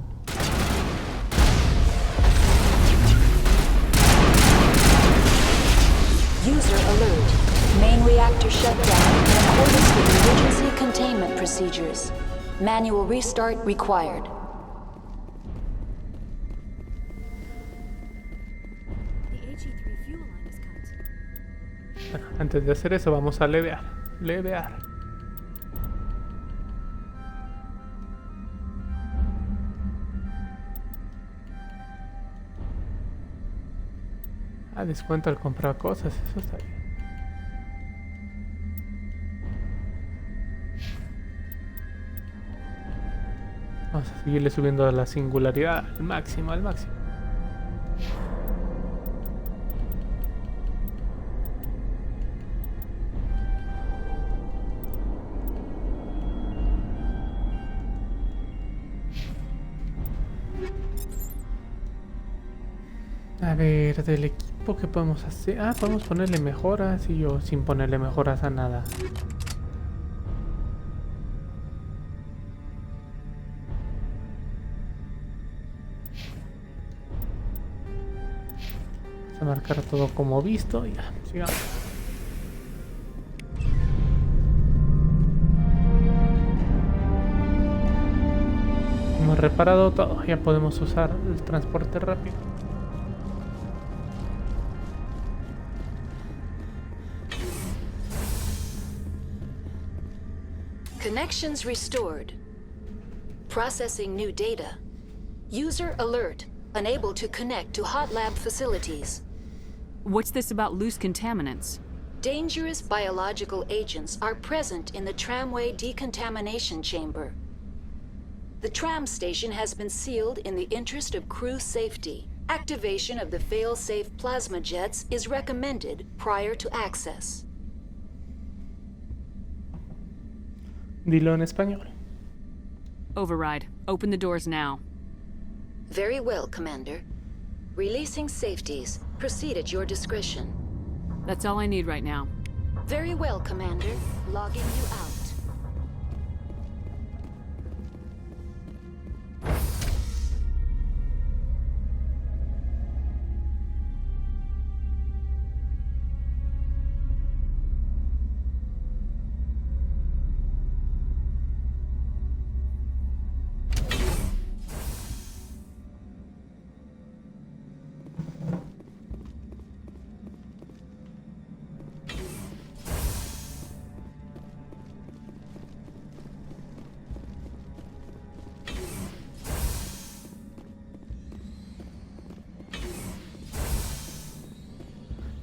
S4: User alert. Main reactor shut down in accordance with emergency containment procedures. Manual restart required.
S1: Bueno, antes de hacer eso vamos a levear. Ah, descuento al comprar cosas, eso está bien. Vamos a seguirle subiendo la singularidad al máximo. A ver, del equipo, ¿qué podemos hacer? Ah, podemos ponerle mejoras y yo sin ponerle mejoras a nada. Vamos a marcar todo como visto y ya, sigamos. Hemos reparado todo, ya podemos usar el transporte rápido.
S4: Connections restored. Processing new data. User alert. Unable to connect to hot lab facilities.
S5: What's this about loose contaminants?
S4: Dangerous biological agents are present in the tramway decontamination chamber. The tram station has been sealed in the interest of crew safety. Activation of the fail-safe plasma jets is recommended prior to access.
S1: Dilo en español.
S5: Override. Open the doors now.
S4: Very well, Commander. Releasing safeties. Proceed at your discretion.
S5: That's all I need right now.
S4: Very well, Commander. Logging you out.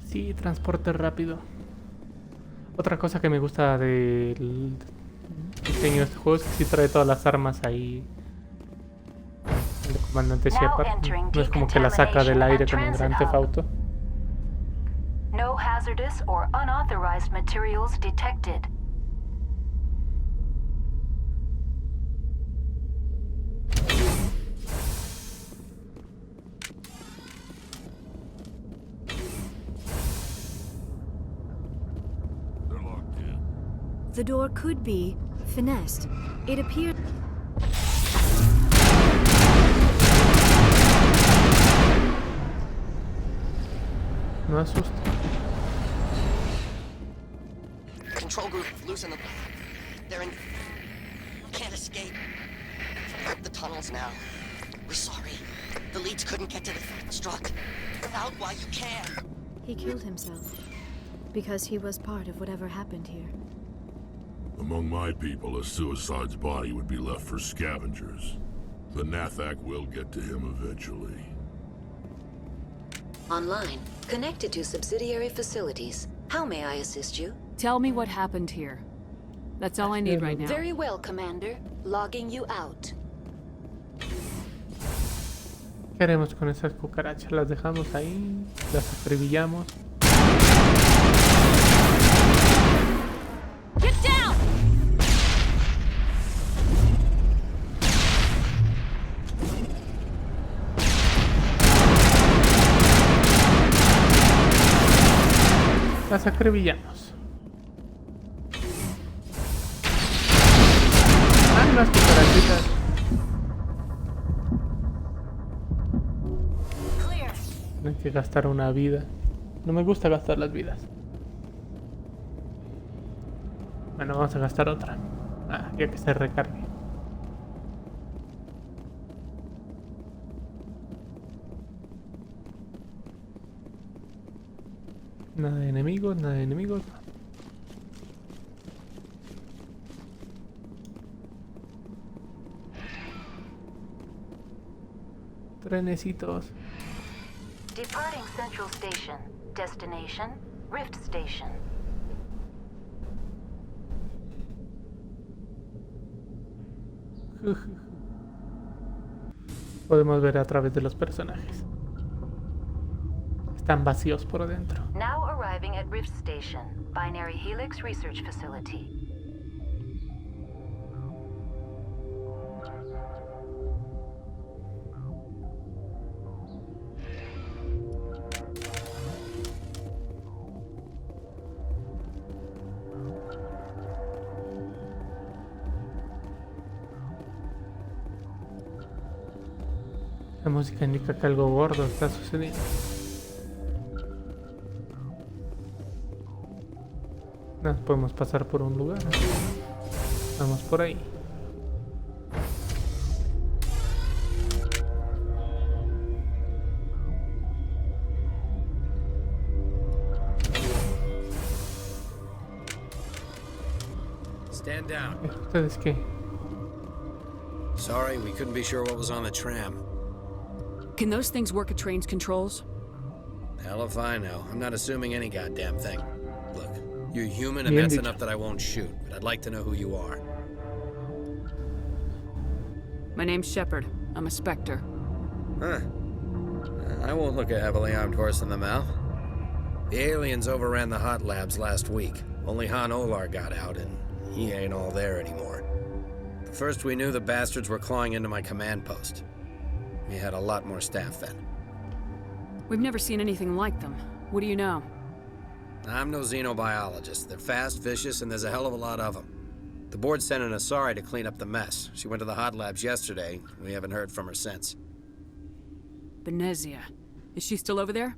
S1: Sí, transporte rápido. Otra cosa que me gusta del diseño de este juego es que sí trae todas las armas ahí. El comandante Shepard no es como que la saca del aire como un Grand Theft Auto.
S8: No hazardous or unauthorized materials detected.
S11: The door could be finessed. It appeared...
S1: No asusta.
S3: Control group, loosen them. They're in... Can't escape. Help the tunnels now. We're sorry. The leads couldn't get to the struck. Get out while you can.
S11: He killed himself. Because he was part of whatever happened here.
S2: Among my people, a suicide's body would be left for scavengers. The Nathak will get to him eventually.
S4: Online. Connected to subsidiary facilities. How may I assist you?
S5: Tell me what happened here. That's all I need right now.
S4: Very well, Commander. Logging you out.
S1: ¿Qué haremos con esas cucarachas? ¿Las dejamos ahí? ¿Las acribillamos?
S20: Get down!
S1: Las acribillamos. ¡Ah, las cucarachitas! Hay que gastar una vida. No me gusta gastar las vidas. Bueno, vamos a gastar otra. Ya que se recargue. Nada de enemigos, nada de enemigos. Trenecitos.
S8: Departing Central Station. Destination, Rift Station.
S1: Podemos ver a través de los personajes. Están vacíos por dentro.
S8: Now arriving at Rift Station, Binary Helix Research Facility.
S1: La música indica que algo gordo está sucediendo. No podemos pasar por un lugar. Vamos por ahí.
S22: Stand down.
S1: ¿Ustedes qué?
S22: Sorry, we couldn't be sure what was on the tram.
S5: Can those things work at train's controls?
S22: Hell if I know. I'm not assuming any goddamn thing. Look, you're human and that's enough that I won't shoot, but I'd like to know who you are.
S5: My name's Shepard. I'm a Spectre.
S22: Huh. I won't look a heavily armed horse in the mouth. The aliens overran the hot labs last week. Only Han Olar got out, and he ain't all there anymore. The first we knew, the bastards were clawing into my command post. We had a lot more staff then.
S5: We've never seen anything like them. What do you know?
S22: I'm no xenobiologist. They're fast, vicious, and there's a hell of a lot of them. The board sent an Asari to clean up the mess. She went to the hot labs yesterday. We haven't heard from her since.
S5: Benezia. Is she still over there?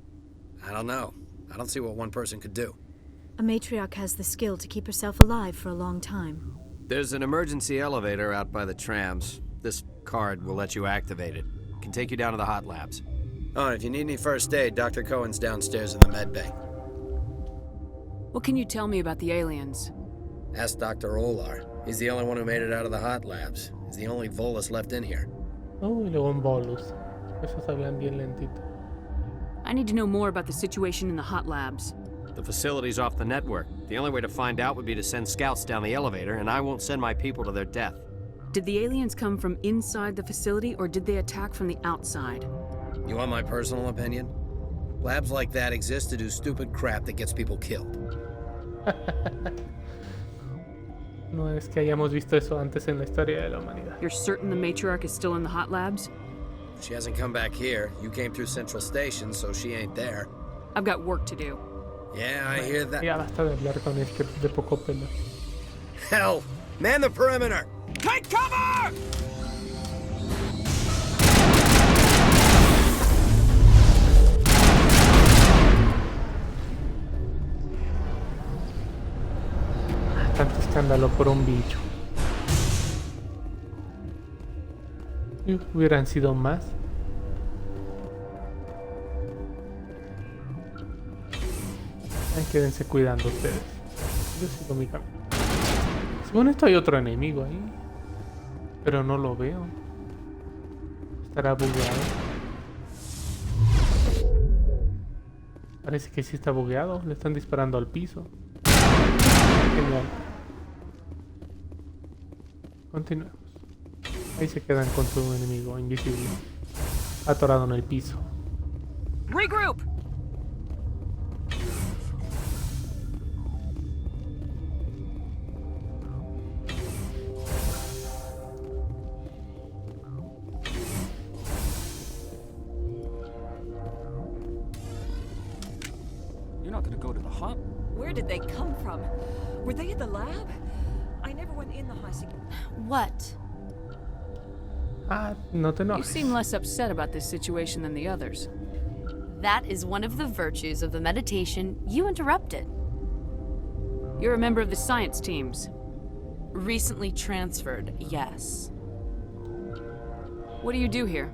S22: I don't know. I don't see what one person could do.
S11: A matriarch has the skill to keep herself alive for a long time.
S22: There's an emergency elevator out by the trams. This card will let you activate it. Can take you down to the hot labs. Oh, and if you need any first aid, Dr. Cohen's downstairs in the med bay.
S5: What can you tell me about the aliens?
S22: Ask Dr. Olar. He's the only one who made it out of the hot labs. He's the only Volus left in here.
S1: Oh, y luego un bolus. Esos hablan bien lentito.
S5: I need to know more about the situation in the hot labs.
S22: The facility's off the network. The only way to find out would be to send scouts down the elevator, and I won't send my people to their death.
S5: Did the aliens come from inside the facility, or did they attack from the outside?
S22: You want my personal opinion? Labs like that exist to do stupid crap that gets people killed.
S1: No es que hayamos visto eso antes en la historia de la humanidad.
S5: You're certain the matriarch is still in the hot labs?
S22: She hasn't come back here. You came through Central Station, so she ain't there.
S5: I've got work to do.
S22: Yeah, I hear that.
S1: Ya basta de hablar con este de poco pelo.
S22: Hell! Man the perimeter! Take cover!
S1: Tanto escándalo por un bicho. Hubieran sido más. Ay, quédense cuidando ustedes. Yo sigo mi camino. Según esto hay otro enemigo ahí. Pero no lo veo. Estará bugueado. Parece que sí está bugueado. Le están disparando al piso. Genial. Continuemos. Ahí se quedan con su enemigo invisible. Atorado en el piso.
S5: Regroup!
S10: You're not gonna go to the hut?
S12: Where did they come from? Were they in the lab? I never went in the high secret.
S21: What?
S1: Ah, no te enojes.
S5: You seem less upset about this situation than the others.
S21: That is one of the virtues of the meditation you interrupted.
S5: You're a member of the science teams.
S21: Recently transferred, yes.
S5: What do you do here?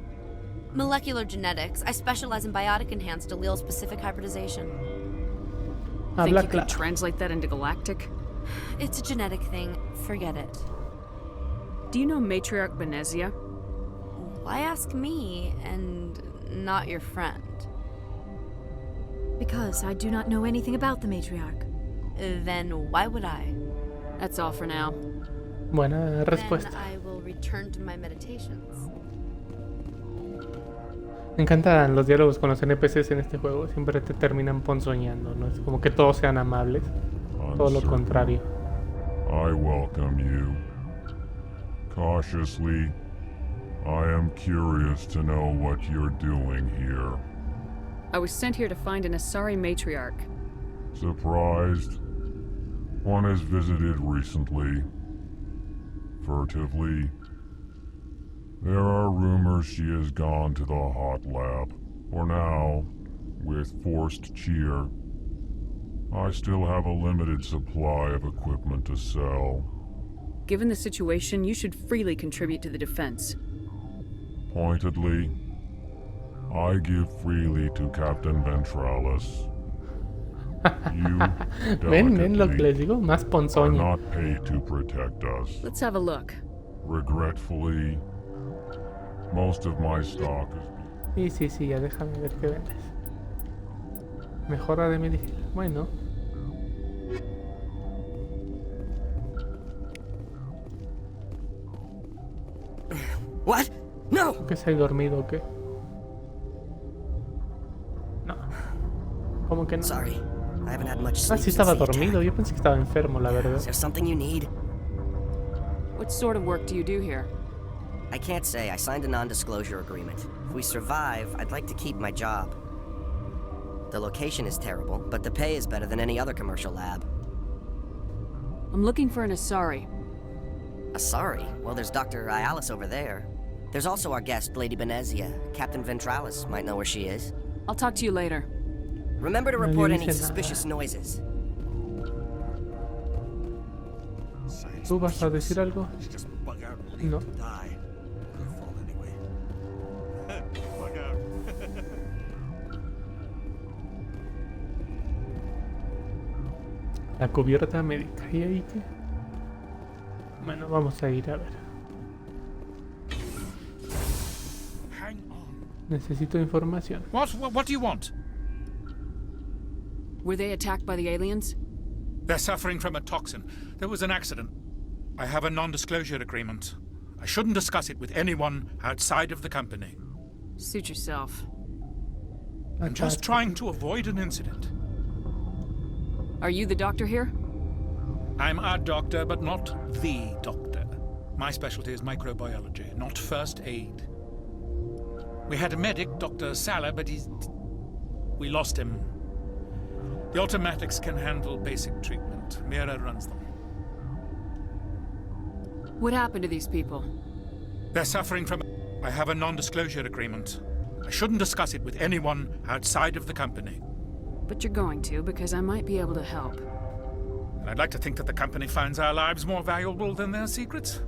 S21: Molecular genetics. I specialize in biotic-enhanced allele-specific hybridization.
S5: Think you could translate that into galactic?
S21: It's a genetic thing. Forget it.
S5: Do you know Matriarch Benezia?
S21: Why ask me and not your friend?
S11: Because I do not know anything about the matriarch.
S21: Then why would I?
S5: That's all for now.
S1: Buena respuesta.
S21: Then I will return to my meditations.
S1: Me encantan los diálogos con los NPCs en este juego. Siempre te terminan ponzoñando. No es como que todos sean amables. Todo lo contrario.
S2: I welcome you. Cautiously, I am curious to know what you're doing here.
S5: I was sent here to find an Asari matriarch.
S2: Surprised? One has visited recently. Furtively. There are rumors she has gone to the hot lab. For now, with forced cheer, I still have a limited supply of equipment to sell.
S5: Given the situation, you should freely contribute to the defense.
S2: Pointedly, I give freely to Captain Ventralis. You,
S1: ven lo que les digo, más
S2: are
S1: ponzoña.
S2: not paid to protect us.
S5: Let's have a look.
S2: Regretfully, most of my stock is...
S1: Sí, ya déjame ver qué vendes. Mejora de medicina. Bueno.
S3: What? No!
S1: ¿Que se ha dormido o qué? No. ¿Cómo que no?
S3: Sorry. I haven't had much
S1: Ah,
S3: sleep
S1: sí estaba
S3: since the
S1: dormido.
S3: attack.
S1: Yo pensé que estaba enfermo, la verdad.
S3: Is there something you need?
S5: What sort of work do you do here?
S3: I can't say. I signed a non-disclosure agreement. If we survive, I'd like to keep my job. The location is terrible, but the pay is better than any other commercial lab.
S5: I'm looking for an Asari.
S3: Asari? Well, there's Dr. Ialis over there. There's also our guest, Lady Benezia. Captain Ventralis might know where she is.
S5: I'll talk to you later.
S3: Remember to report any suspicious noises.
S1: ¿Tú vas a decir algo? No. La cubierta médica. ¿Y ahí qué? Bueno, vamos a ir a ver. Necesito información.
S14: What do you want?
S5: Were they attacked by the aliens?
S14: They're suffering from a toxin. There was an accident. I have a non-disclosure agreement. I shouldn't discuss it with anyone outside of the company.
S5: Suit yourself.
S14: I'm just trying to avoid an incident.
S5: Are you the doctor here?
S14: I'm a doctor, but not the doctor. My specialty is microbiology, not first aid. We had a medic, Dr. Sala, but we lost him. The automatics can handle basic treatment. Mira runs them.
S5: What happened to these people?
S14: They're suffering from... I have a non-disclosure agreement. I shouldn't discuss it with anyone outside of the company.
S5: But you're going to, because I might be able to help.
S14: And I'd like to think that the company finds our lives more valuable than their secrets.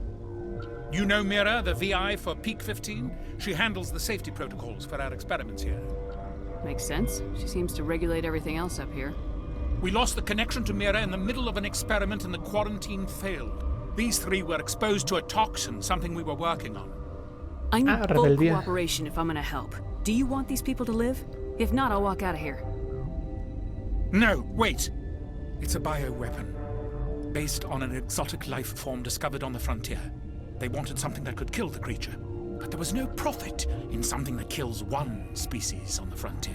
S14: You know Mira, the VI for Peak 15? She handles the safety protocols for our experiments here.
S5: Makes sense. She seems to regulate everything else up here.
S14: We lost the connection to Mira in the middle of an experiment and the quarantine failed. These three were exposed to a toxin, something we were working on.
S5: I need full cooperation if I'm gonna help. Do you want these people to live? If not, I'll walk out of here.
S14: No, wait. It's a bioweapon, based on an exotic life form discovered on the frontier. They wanted something that could kill the creature, but there was no profit in something that kills one species on the frontier.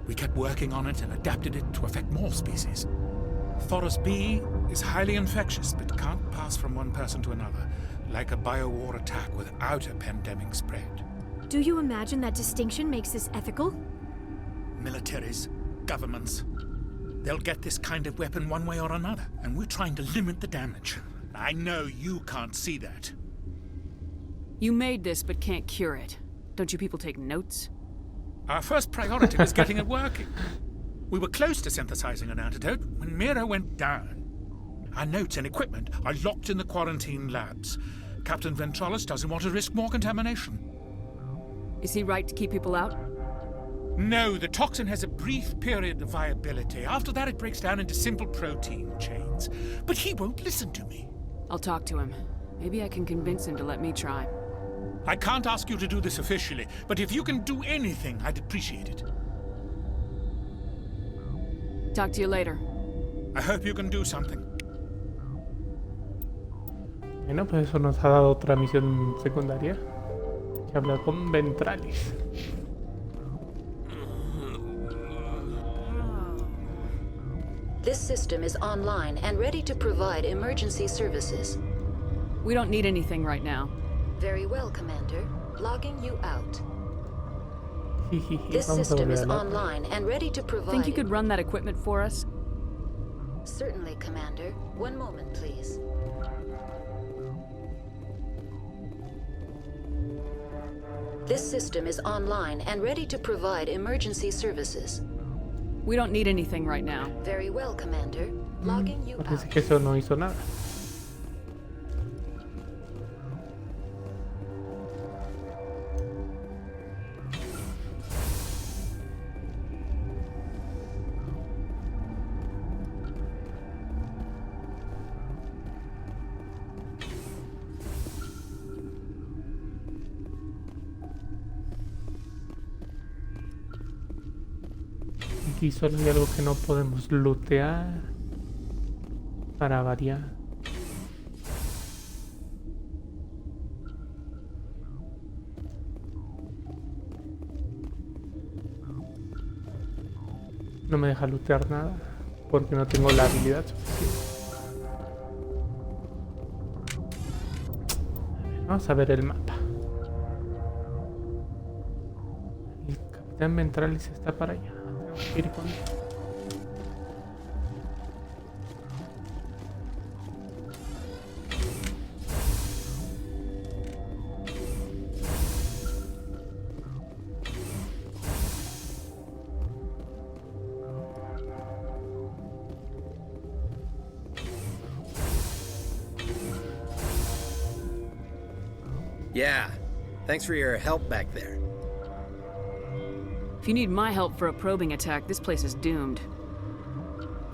S14: We kept working on it and adapted it to affect more species. Thoros B is highly infectious, but can't pass from one person to another, like a biowar attack without a pandemic spread.
S11: Do you imagine that distinction makes this ethical?
S14: Militaries, governments, they'll get this kind of weapon one way or another, and we're trying to limit the damage. I know you can't see that.
S5: You made this, but can't cure it. Don't you people take notes?
S14: Our first priority was getting it working. We were close to synthesizing an antidote when Mira went down. Our notes and equipment are locked in the quarantine labs. Captain Ventralis doesn't want to risk more contamination.
S5: Is he right to keep people out?
S14: No, the toxin has a brief period of viability. After that, it breaks down into simple protein chains. But he won't listen to me.
S5: I'll talk to him. Maybe I can convince him to let me try.
S14: I can't ask you to do this officially, but if you can do anything, I'd appreciate it.
S5: Talk to you later.
S14: I hope you can do something.
S1: Bueno, pues eso nos ha dado otra misión secundaria. Que habla con Ventralis.
S4: This system is online and ready to provide emergency services.
S5: We don't need anything right now.
S4: Very well, Commander. Logging you out. This system is online and ready to provide...
S5: Think you could run that equipment for us?
S4: Certainly, Commander. One moment, please. This system is online and ready to provide emergency services.
S5: We don't need anything right now.
S4: Very well, Commander. Logging you out.
S1: Parece que eso no hizo nada. Aquí solo hay algo que no podemos lootear para variar. No me deja lootear nada porque no tengo la habilidad suficiente. Vamos a ver el mapa. El capitán Ventralis está para allá. Kirkon.
S22: Yeah. Thanks for your help back there.
S5: If you need my help for a probing attack, this place is doomed.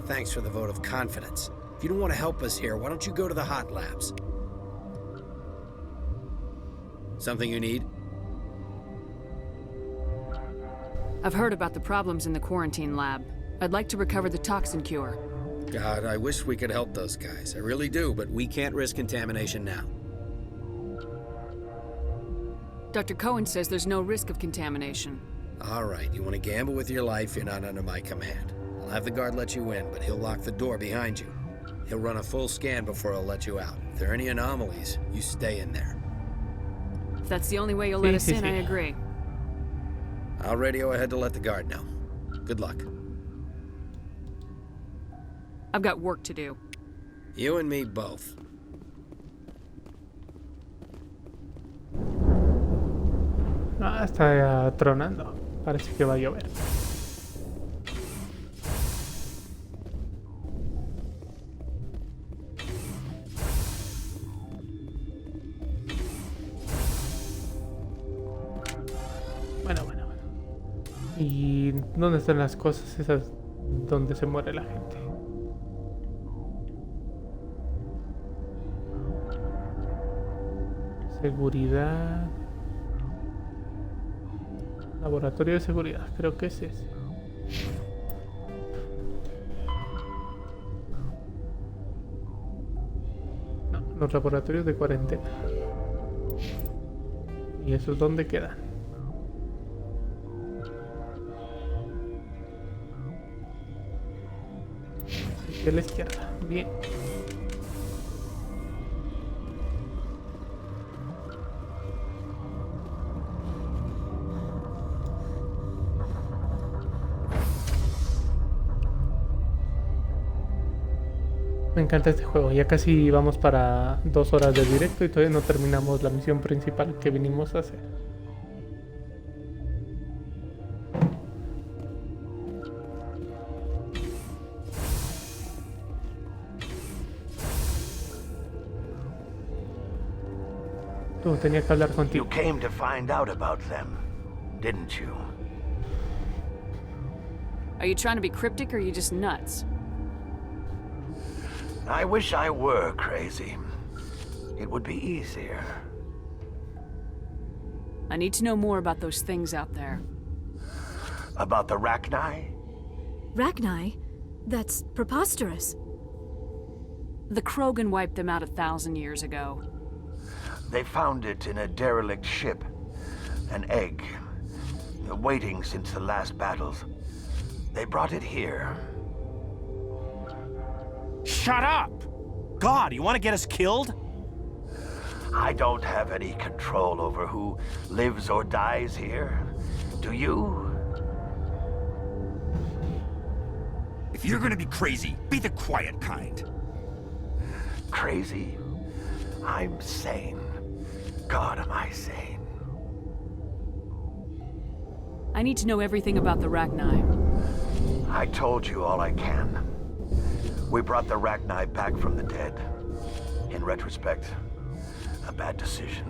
S22: Thanks for the vote of confidence. If you don't want to help us here, why don't you go to the hot labs? Something you need?
S5: I've heard about the problems in the quarantine lab. I'd like to recover the toxin cure.
S22: God, I wish we could help those guys. I really do, but we can't risk contamination now.
S5: Dr. Cohen says there's no risk of contamination.
S22: All right, you want to gamble with your life, you're not under my command. I'll have the guard let you in, but he'll lock the door behind you. He'll run a full scan before he'll let you out. If there are any anomalies, you stay in there.
S5: If that's the only way you'll let us in, I agree.
S22: I'll radio ahead to let the guard know. Good luck.
S5: I've got work to do.
S22: You and me both.
S1: Ah, está tronando. Parece que va a llover. Bueno. ¿Y dónde están las cosas esas donde se muere la gente? Seguridad. Laboratorio de seguridad, creo que es ese. No, los laboratorios de cuarentena. ¿Y esos dónde quedan? Aquí a la izquierda, bien. Me encanta este juego, ya casi vamos para 2 horas de directo y todavía no terminamos la misión principal que vinimos a hacer. Tú, tenía que hablar contigo.
S17: You came to find out about them, didn't you?
S5: Are you trying to be cryptic or are you just nuts?
S17: I wish I were crazy. It would be easier.
S5: I need to know more about those things out there.
S17: About the Rachni?
S11: Rachni? That's preposterous.
S5: The Krogan wiped them out 1,000 years ago.
S17: They found it in a derelict ship. An egg. Waiting since the last battles. They brought it here.
S18: Shut up! God, you want to get us killed?
S17: I don't have any control over who lives or dies here. Do you?
S18: If you're gonna be crazy, be the quiet kind.
S17: Crazy? I'm sane. God, am I sane?
S5: I need to know everything about the Rachni.
S17: I told you all I can. We brought the Rachni back from the dead. In retrospect, a bad decision.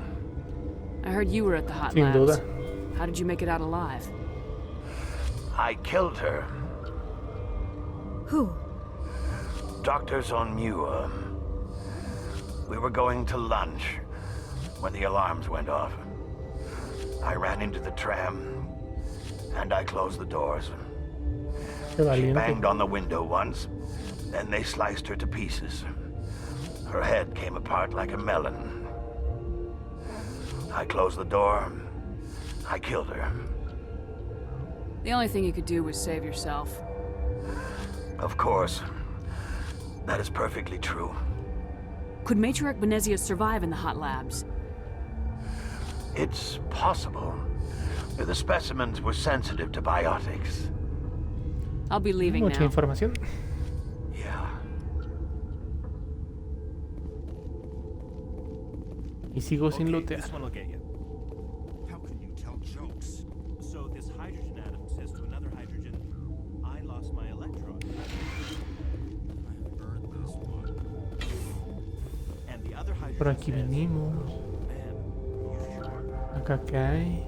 S5: I heard you were at the hot
S1: Sin
S5: labs.
S1: duda.
S5: How did you make it out alive?
S17: I killed her.
S11: Who?
S17: Doctors on Muir. We were going to lunch when the alarms went off. I ran into the tram, and I closed the doors. She banged on the window once, then they sliced her to pieces. Her head came apart like a melon. I closed the door. I killed her.
S5: The only thing you could do was save yourself.
S17: Of course. That is perfectly true.
S5: Could Matriarch Benezia survive in the hot labs?
S17: It's possible. The specimens were sensitive to biotics.
S5: I'll be leaving
S1: Mucha
S5: now.
S1: información. Y sigo sin lootear.
S9: This one will get you. How can you tell jokes? So this hydrogen atom says to another hydrogen, I lost my electron. I've burned this one. And the other hydrogen
S1: Por aquí
S9: says,
S1: venimos. Acá qué hay.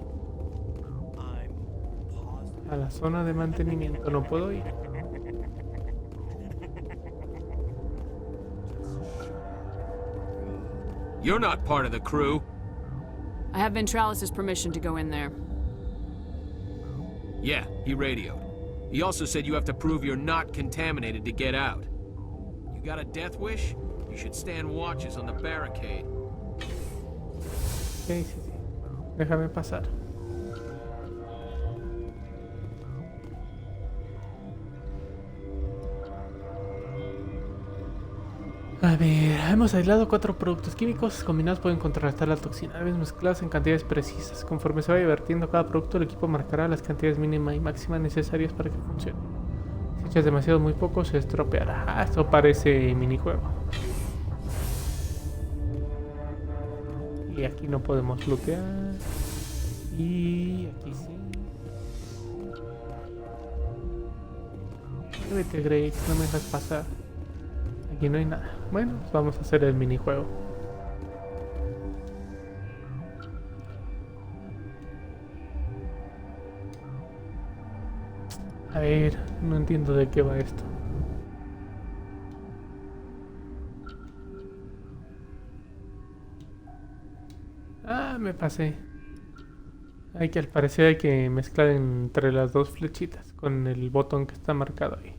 S1: A la zona de mantenimiento no puedo ir.
S19: You're not part of the crew.
S5: I have Ventralis' permission to go in there.
S19: Yeah, he radioed. He also said you have to prove you're not contaminated to get out. You got a death wish? You should stand watches on the barricade.
S1: Sí. Déjame pasar. A ver, hemos aislado 4 productos químicos combinados pueden contrarrestar la toxina, deben mezclados en cantidades precisas. Conforme se vaya vertiendo cada producto, el equipo marcará las cantidades mínima y máxima necesarias para que funcione. Si echas demasiado muy poco, se estropeará. Ah, esto parece minijuego. Y aquí no podemos lootear. Y aquí sí. Vete, Grace, no me dejas pasar. Aquí no hay nada. Bueno, pues vamos a hacer el minijuego. A ver, no entiendo de qué va esto. Ah, me pasé. Hay que, al parecer hay que mezclar entre las dos flechitas con el botón que está marcado ahí.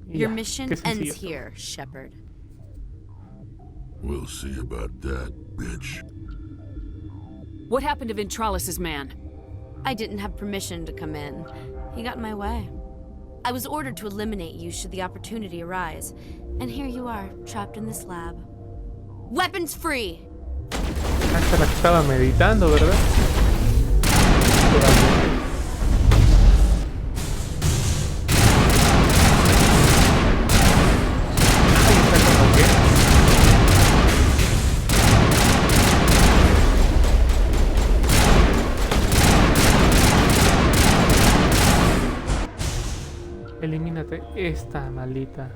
S21: Your mission ends here, Shepard.
S7: We'll see about that, bitch.
S5: What happened to Ventralis' man?
S21: I didn't have permission to come in. He got in my way. I was ordered to eliminate you should the opportunity arise. And here you are, trapped in this lab. Weapons free!
S1: Hasta la que estaba meditando, ¿verdad? Elimínate esta maldita.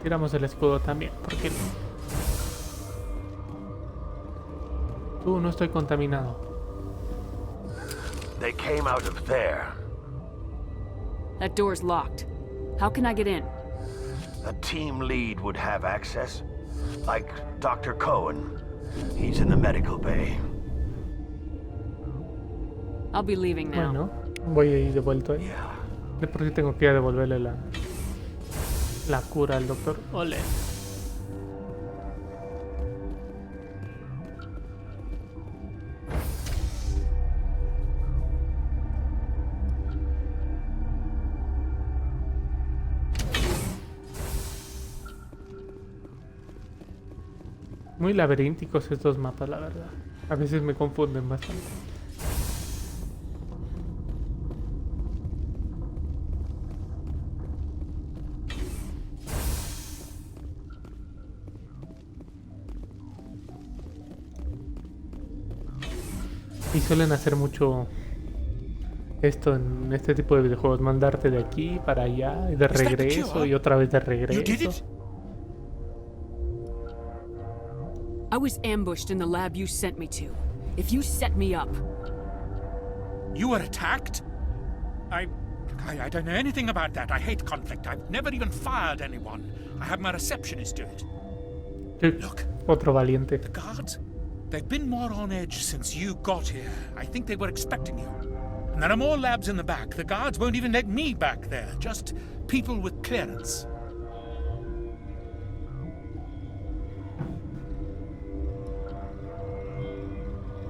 S1: Tiramos el escudo también, porque no estoy contaminado.
S17: They came out of there.
S5: That door's locked. How can I get in?
S17: A team lead would have access, like Dr. Cohen. He's in the medical bay.
S5: I'll be leaving now.
S1: Bueno, voy a ir de vuelta ahí. De por sí tengo que ir a devolverle la cura al doctor. Ole. Muy laberínticos estos mapas, la verdad. A veces me confunden bastante. Y suelen hacer mucho esto en este tipo de videojuegos, mandarte de aquí para allá y de regreso y otra vez de regreso.
S5: I was ambushed in the lab you sent me to. If you set me up...
S14: You were attacked? I don't know anything about that. I hate conflict. I've never even fired anyone. I have my receptionist do it.
S1: Look. Otro valiente.
S14: The guards? They've been more on edge since you got here. I think they were expecting you. And there are more labs in the back. The guards won't even let me back there. Just people with clearance.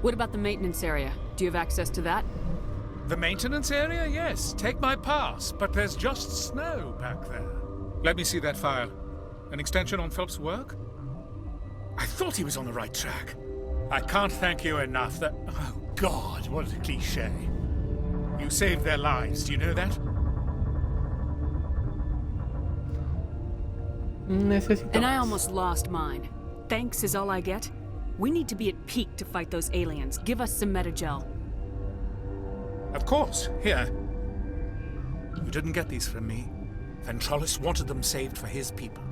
S5: What about the maintenance area? Do you have access to that?
S14: The maintenance area? Yes. Take my pass. But there's just snow back there. Let me see that file. An extension on Phelps' work? I thought he was on the right track. I can't thank you enough that... Oh, God, what a cliché. You saved their lives, do you know that?
S5: And I almost lost mine. Thanks is all I get? We need to be at peak to fight those aliens. Give us some metagel.
S14: Of course, here. You didn't get these from me. Ventrolis wanted them saved for his people.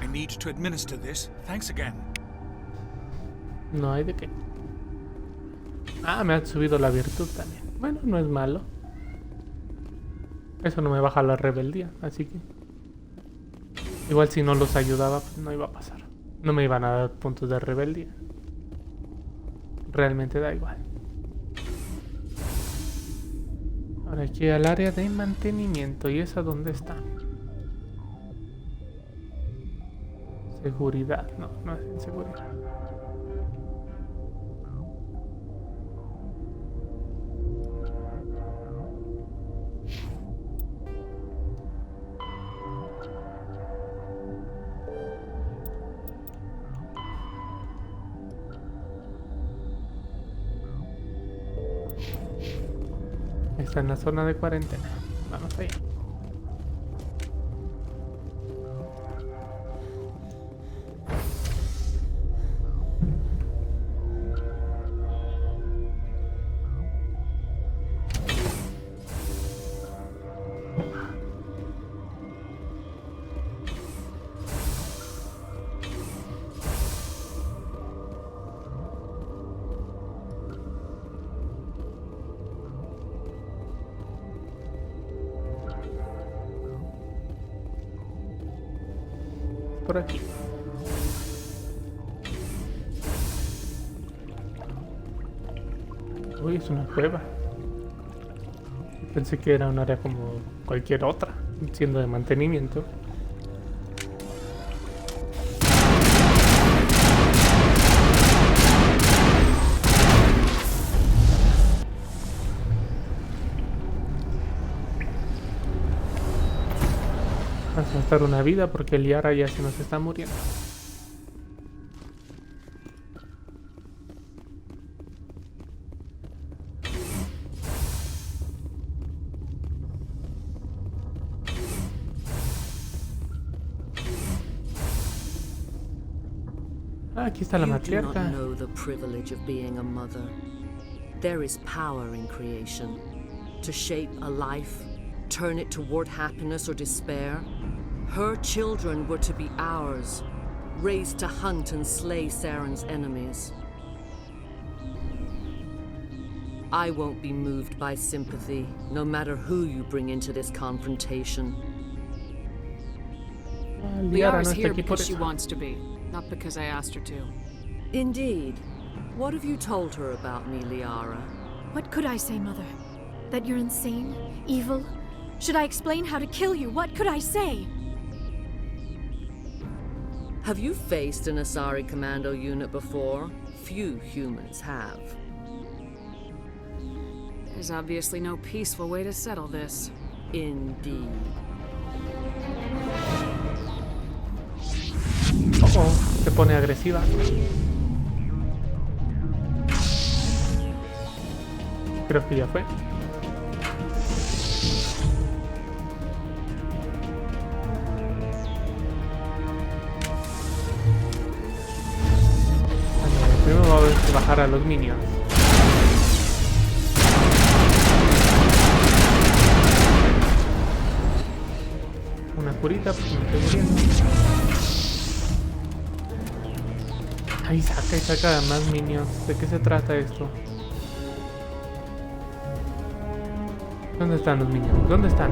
S14: I need to administer this. Thanks again.
S1: No hay de qué. Ah, me han subido la virtud también. Bueno, no es malo. Eso no me baja la rebeldía, así que... Igual si no los ayudaba, pues no iba a pasar. No me iban a dar puntos de rebeldía. Realmente da igual. Ahora aquí al área de mantenimiento. ¿Y esa dónde está? Seguridad. No, no es en seguridad. Está en la zona de cuarentena. Vamos allá. Por aquí. Uy, es una cueva. Pensé que era un área como cualquier otra, siendo de mantenimiento. Vamos a gastar una vida porque el Yara ya se nos está muriendo. Ah, aquí está la matriarca.
S15: You do not know the privilege of being a mother. There is power in creation. To shape a life, turn it toward happiness or despair. Her children were to be ours, raised to hunt and slay Saren's enemies. I won't be moved by sympathy, no matter who you bring into this confrontation.
S5: Liara's here because she wants to be, not because I asked her to.
S15: Indeed. What have you told her about me, Liara?
S11: What could I say, Mother? That you're insane? Evil? Should I explain how to kill you? What could I say?
S15: Have you faced an Asari commando unit before? Few humans have.
S5: There's obviously no peaceful way to settle this.
S15: Indeed.
S1: Oh, se pone agresiva. Creo que ya fue. Primero va a haber que bajar a los minions. Una curita porque me estoy muriendo. Ahí saca y saca más minions. ¿De qué se trata esto? ¿Dónde están los minions? ¿Dónde están?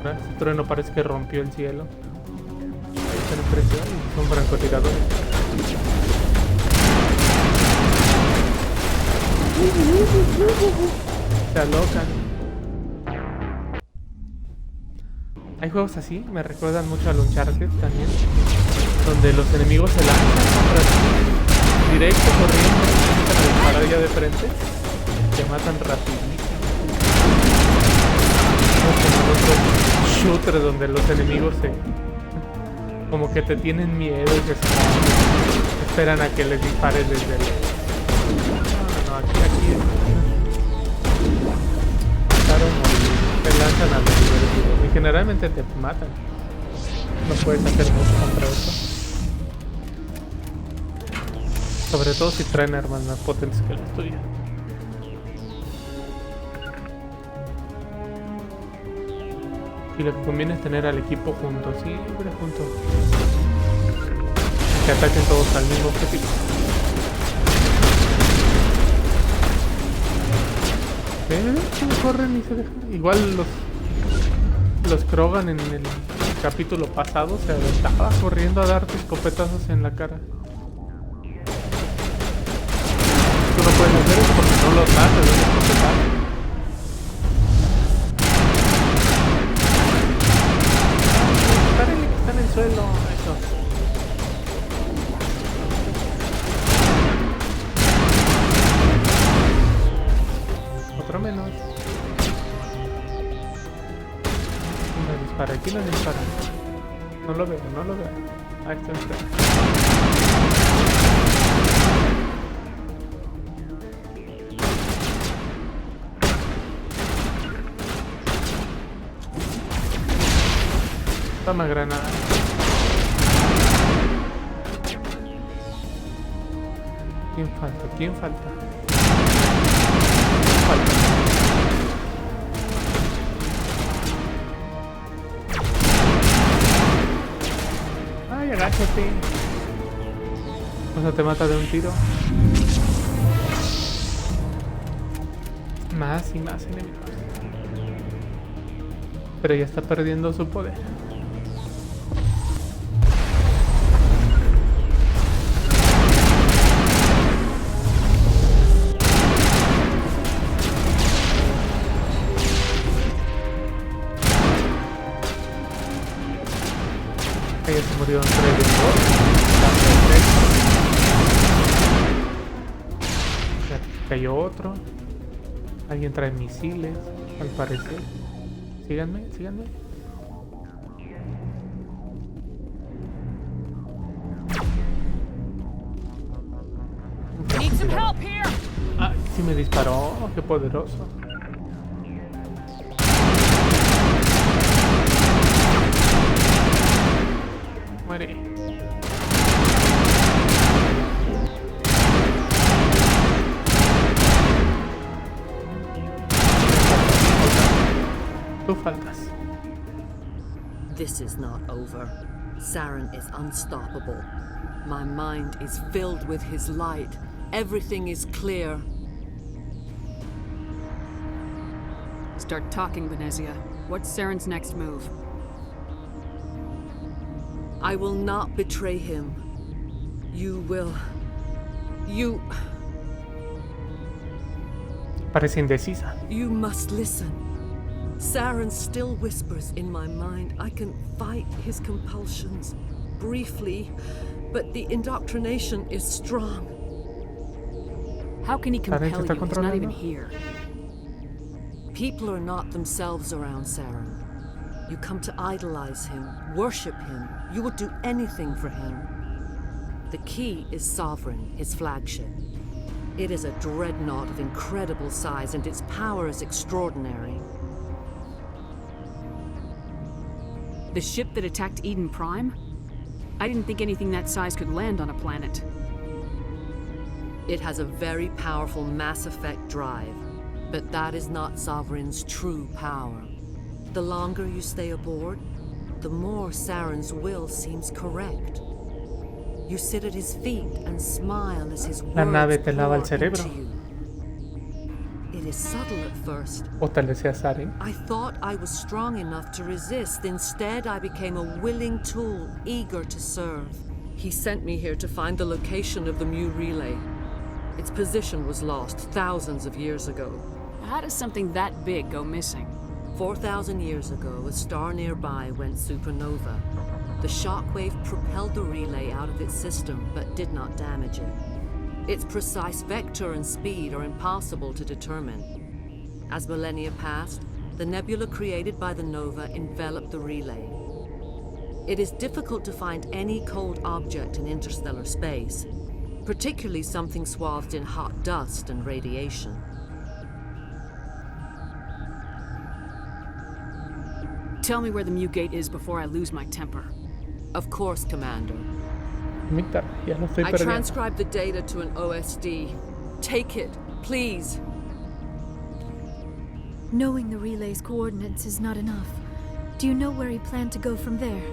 S1: Ese trueno parece que rompió el cielo. Ahí están en presión y son francotiradores. Se alocan. Hay juegos así, me recuerdan mucho al Uncharted también, donde los enemigos se lanzan contra ti, directo, corriendo, empiezan a disparar ya de frente, te matan rapidísimo. en otros shooters donde los enemigos se... como que te tienen miedo y se esperan a que les dispares desde el... No, aquí claro, te lanzan a los divertidos y generalmente te matan. No puedes hacer mucho contra eso. Sobre todo si traen armas más potentes que las tuyas. Y lo que conviene es tener al equipo juntos, siempre juntos. Que ataquen todos al mismo objetivo. ¿Cómo corren y se dejan? Igual los Krogan en el capítulo pasado se aventaba corriendo a darte escopetazos en la cara. Tú no puedes hacer eso porque no los matas, los escopetazos. Está en el suelo, eso. Otro menos. ¿Quién me dispara? ¿Quién me dispara? No lo veo, no lo veo. Ahí está. Toma granada. ¿Quién falta? ¿Quién falta? Ay, agáchate. O sea, te mata de un tiro. Más y más enemigos. Pero ya está perdiendo su poder. Ahí se murió en 3 de 2. Ya cayó otro. Alguien trae misiles, al parecer. Síganme, síganme.
S20: Need some help here.
S1: Ah, sí me disparó, qué poderoso. Muere. Tú faltas.
S15: This is not over. Saren is unstoppable. My mind is filled with his light. Everything is clear.
S5: Start talking, Venezia. What's Saren's next move?
S15: I will not betray him. You will... You...
S1: Parece indecisa.
S15: You must listen. Saren still whispers in my mind. I can fight his compulsions briefly, but the indoctrination is strong.
S5: How can he compel you? He's not even here.
S15: People are not themselves around Saren. You come to idolize him, worship him. You would do anything for him. The key is Sovereign, his flagship. It is a dreadnought of incredible size, and its power is extraordinary.
S5: The ship that attacked Eden Prime? I didn't think anything that size could land on a planet.
S15: It has a very powerful Mass Effect drive, but that is not Sovereign's true power. The longer you stay aboard, the more Saren's will seems correct. You sit at his feet and smile as his words
S1: La nave te lava el cerebro.
S15: It is subtle at first.
S1: O tal vez sea Saren.
S15: I thought I was strong enough to resist. Instead, I became a willing tool, eager to serve. He sent me here to find the location of the Mu relay. Its position was lost thousands of years ago.
S5: How does something that big go missing?
S15: 4,000 years ago, a star nearby went supernova. The shockwave propelled the relay out of its system, but did not damage it. Its precise vector and speed are impossible to determine. As millennia passed, The nebula created by the nova enveloped the relay. It is difficult to find any cold object in interstellar space, particularly something swathed in hot dust and radiation.
S5: Tell me where the Mu Gate is before I lose my temper.
S15: Of course, Commander.
S1: Ya lo estoy
S15: I
S1: perdiendo.
S15: transcribed the data to an OSD. Take it, please.
S11: Knowing the relay's coordinates is not enough. Do you know where he planned to go from there?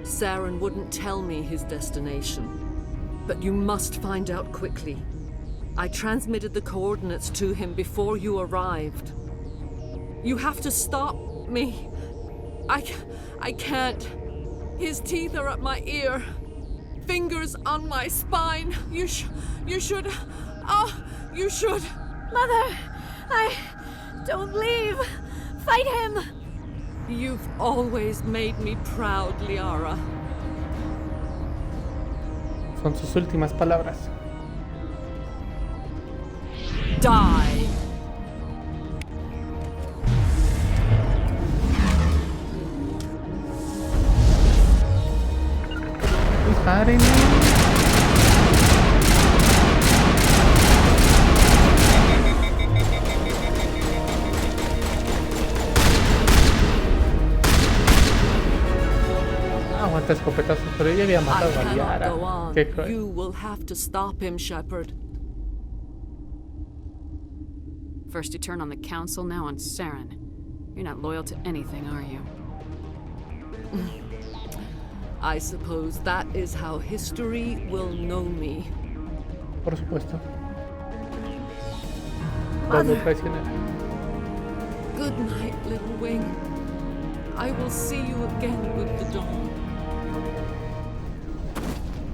S15: Saren wouldn't tell me his destination. But you must find out quickly. I transmitted the coordinates to him before you arrived. You have to stop me. I can't. His teeth are at my ear. Fingers on my spine. You should. Oh, you should.
S11: Mother! Don't leave! Fight him!
S15: You've always made me proud, Liara.
S1: Son sus últimas palabras.
S15: Die!
S1: Disparen. Aguanta escopetazos, pero ella había matado a Liara. Qué cruel.
S15: You will have to stop him, Shepard.
S5: First you turn on the Council, now on Saren. You're not loyal to anything, are you?
S15: I suppose that is how history will know me.
S1: Por supuesto.
S15: Mother.
S1: Todo traicionero.
S15: Good night, little wing. I will see you again with the dawn.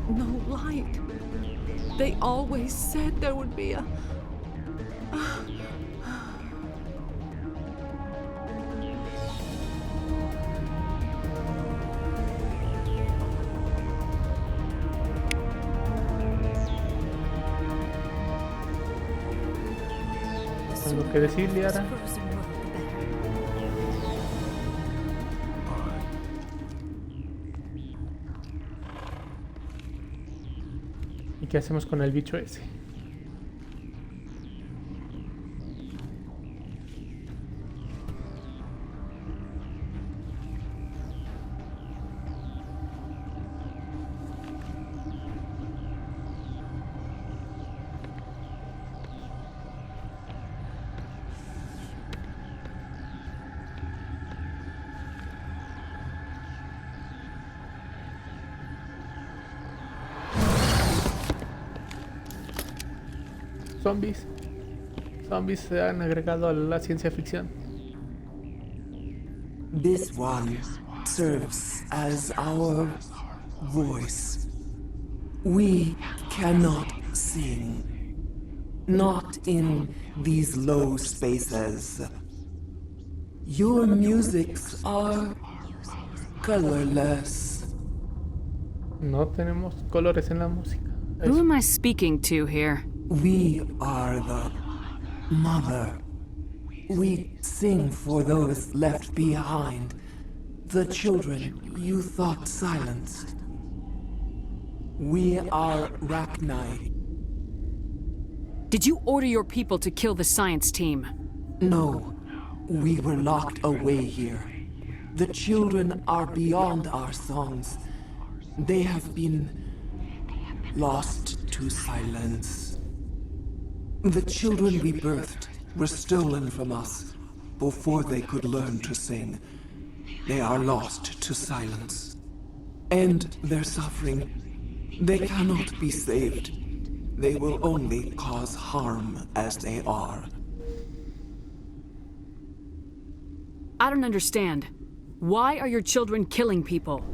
S15: No light. They always said there would be a...
S1: ¿Algo que decir, Liara? ¿Y qué hacemos con el bicho ese? Zombies. Zombies se han agregado a la ciencia ficción.
S13: This one serves as our voice. We cannot sing. Not in these low spaces. Your musics are colorless.
S1: No tenemos colores en la música.
S5: Who am I speaking to here?
S13: We are the mother. We sing for those left behind. The children you thought silenced. We are Rachni.
S5: Did you order your people to kill the science team?
S13: No. We were locked away here. The children are beyond our songs. They have been lost to silence. The children we birthed were stolen from us before they could learn to sing. They are lost to silence. And their suffering, they cannot be saved. They will only cause harm as they are.
S5: I don't understand. Why are your children killing people?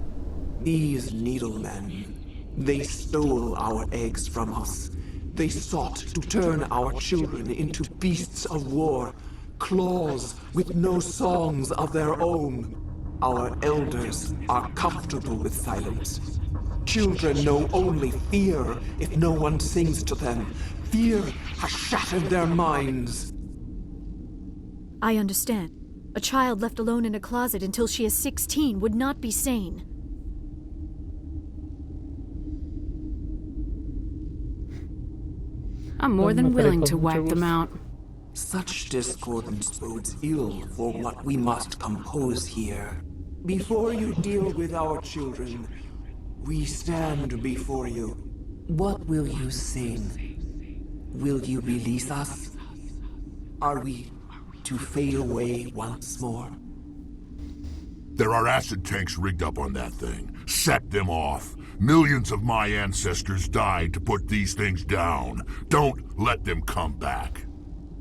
S13: These needlemen, they stole our eggs from us. They sought to turn our children into beasts of war, claws with no songs of their own. Our elders are comfortable with silence. Children know only fear if no one sings to them. Fear has shattered their minds.
S11: I understand. A child left alone in a closet until she is 16 would not be sane.
S5: I'm more than willing to wipe them out.
S13: Such discordance bodes ill for what we must compose here. Before you deal with our children, we stand before you. What will you sing? Will you release us? Are we to fade away once more?
S2: There are acid tanks rigged up on that thing. Set them off. Millions of my ancestors died to put these things down. Don't let them come back.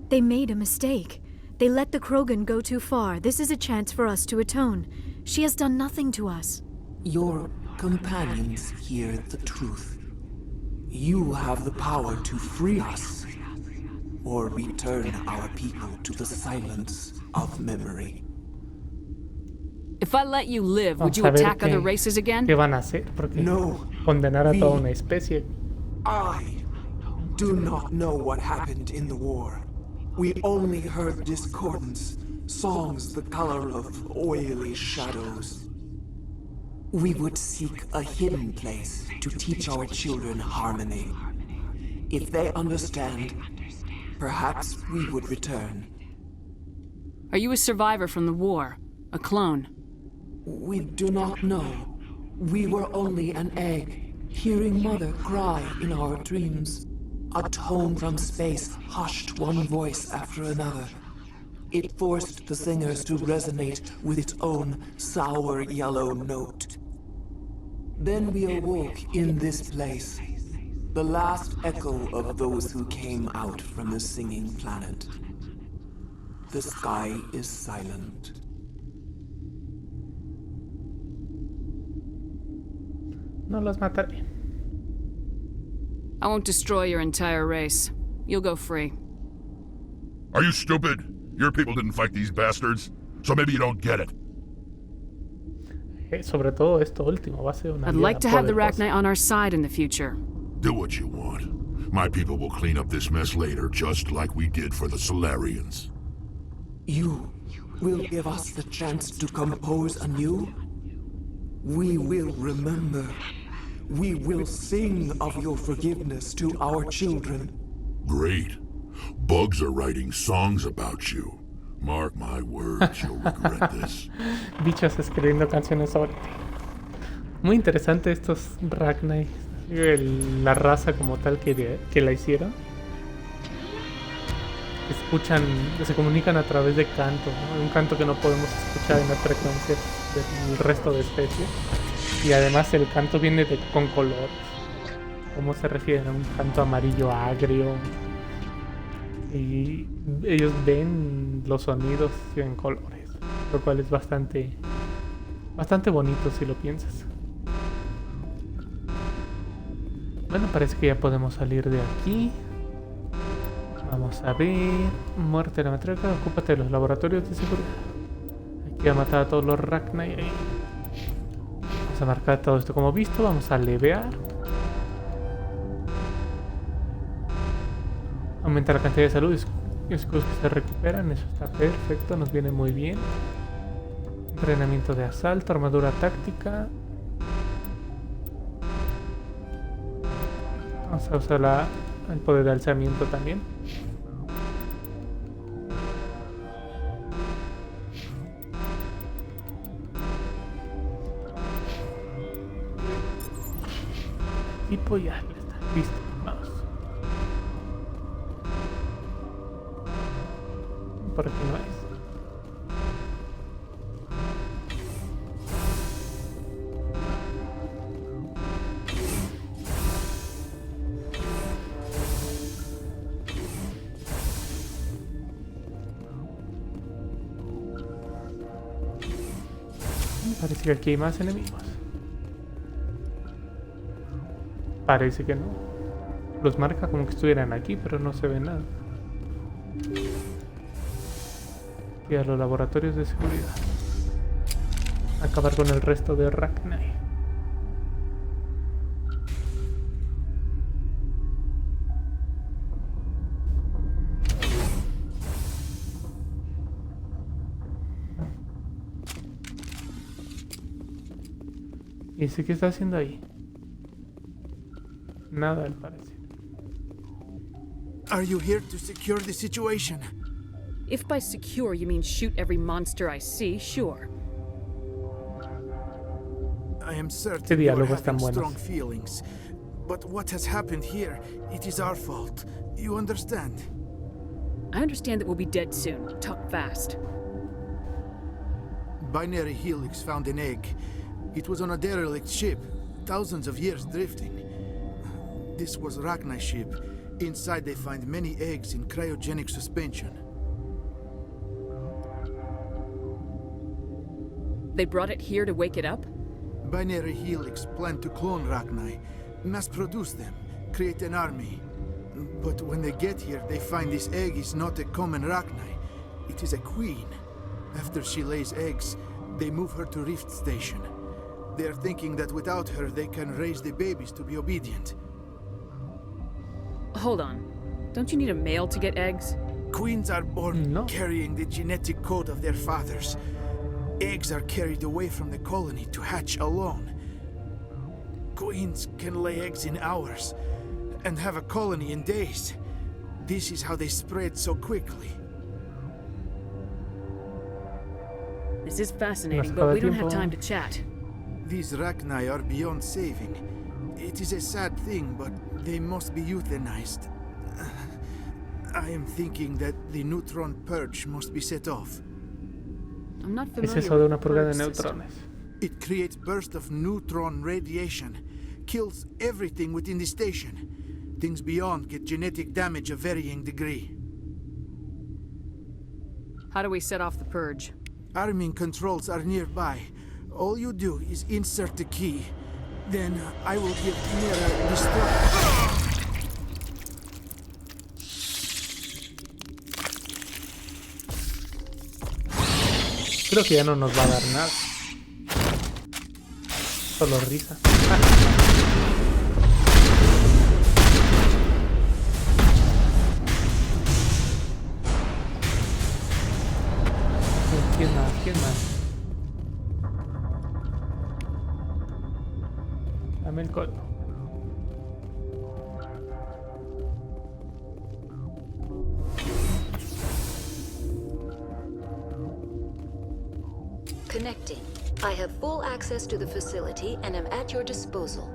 S11: They made a mistake. They let the Krogan go too far. This is a chance for us to atone. She has done nothing to us.
S13: Your companions hear the truth. You have the power to free us, or return our people to the silence of memory.
S5: If I let you live, would you attack other races again?
S1: ¿Qué van a hacer? Porque
S13: no,
S1: condenar a toda una especie.
S13: I do not know what happened in the war. We only heard discordance, songs the color of oily shadows. We would seek a hidden place to teach our children harmony. If they understand, perhaps we would return.
S5: Are you a survivor from the war? A clone?
S13: We do not know. We were only an egg, hearing Mother cry in our dreams. A tone from space hushed one voice after another. It forced the singers to resonate with its own sour yellow note. Then we awoke in this place, the last echo of those who came out from the singing planet. The sky is silent.
S1: No los mataré.
S5: I won't destroy your entire race. You'll go free.
S2: Are you stupid? Your people didn't fight these bastards, so maybe you don't get it.
S1: Sobre todo esto último va a ser una
S5: I'd like to have the Rachni on our side in the future.
S2: Do what you want. My people will clean up this mess later, just like we did for the Solarians.
S13: You will give us the chance to compose anew? We will remember. We will sing of your forgiveness to our children.
S2: Great. Bugs are writing songs about you. Mark my words, you'll regret this.
S1: Bichos escribiendo canciones sobre ti. Muy interesante estos Rachni, la raza como tal que la hicieron. Escuchan, se comunican a través de canto, ¿no? Un canto que no podemos escuchar en las frecuencias del resto de especies. Y además el canto viene con colores. ¿Cómo se refiere? Un canto amarillo agrio. Y ellos ven los sonidos en colores, lo cual es bastante bonito si lo piensas. Bueno, parece que ya podemos salir de aquí. Vamos a ver. Muerte de la matriarca, ocúpate de los laboratorios de seguridad. Aquí a matar a todos los Rachni ahí. Vamos a marcar todo esto como visto. Vamos a levear. Aumenta la cantidad de salud y escudos que se recuperan. Eso está perfecto, nos viene muy bien. Entrenamiento de asalto, armadura táctica. Vamos a usar el poder de alzamiento también. Y pues ya está, listo, vamos. Por aquí no es. Parece que aquí hay más enemigos. Parece que no. Los marca como que estuvieran aquí, pero no se ve nada. Y a los laboratorios de seguridad. Acabar con el resto de Rachni. ¿Y ese qué está haciendo ahí? Nada, al parecer.
S6: Are you here to secure the situation?
S5: If by secure you mean shoot every monster I see, sure.
S6: I am certain you are having strong
S1: buenos.
S6: feelings. But what has happened here, it is our fault. You understand?
S5: I understand that we'll be dead soon. Talk fast.
S6: Binary Helix found an egg. It was on a derelict ship, thousands of years drifting. This was Rachni's ship. Inside they find many eggs in cryogenic suspension.
S5: They brought it here to wake it up?
S6: Binary Helix planned to clone Rachni, mass-produce them, create an army. But when they get here, they find this egg is not a common Rachni. It is a queen. After she lays eggs, they move her to Rift Station. They are thinking that without her, they can raise the babies to be obedient.
S5: Hold on. Don't you need a male to get eggs?
S6: Queens are born carrying the genetic code of their fathers. Eggs are carried away from the colony to hatch alone. Queens can lay eggs in hours and have a colony in days. This is how they spread so quickly.
S5: This is fascinating, but we don't have time to chat.
S6: These Rachni are beyond saving. It is a sad thing, but they must be euthanized. I am thinking that the neutron purge must be set off.
S5: I'm not
S1: Es
S5: familiar
S1: eso de
S5: with
S1: una
S5: the
S1: purga de
S5: purge
S1: neutrones.
S6: system. It creates bursts of neutron radiation, kills everything within the station. Things beyond get genetic damage of varying degree.
S5: How do we set off the purge?
S6: Arming controls are nearby. All you do is insert the key. Then I will give Mira destruct.
S1: Creo que ya no nos va a dar nada. Solo risa. ¿Quién más? ¿Quién más? Dame el código.
S4: Connecting. I have full access to the facility and am at your disposal.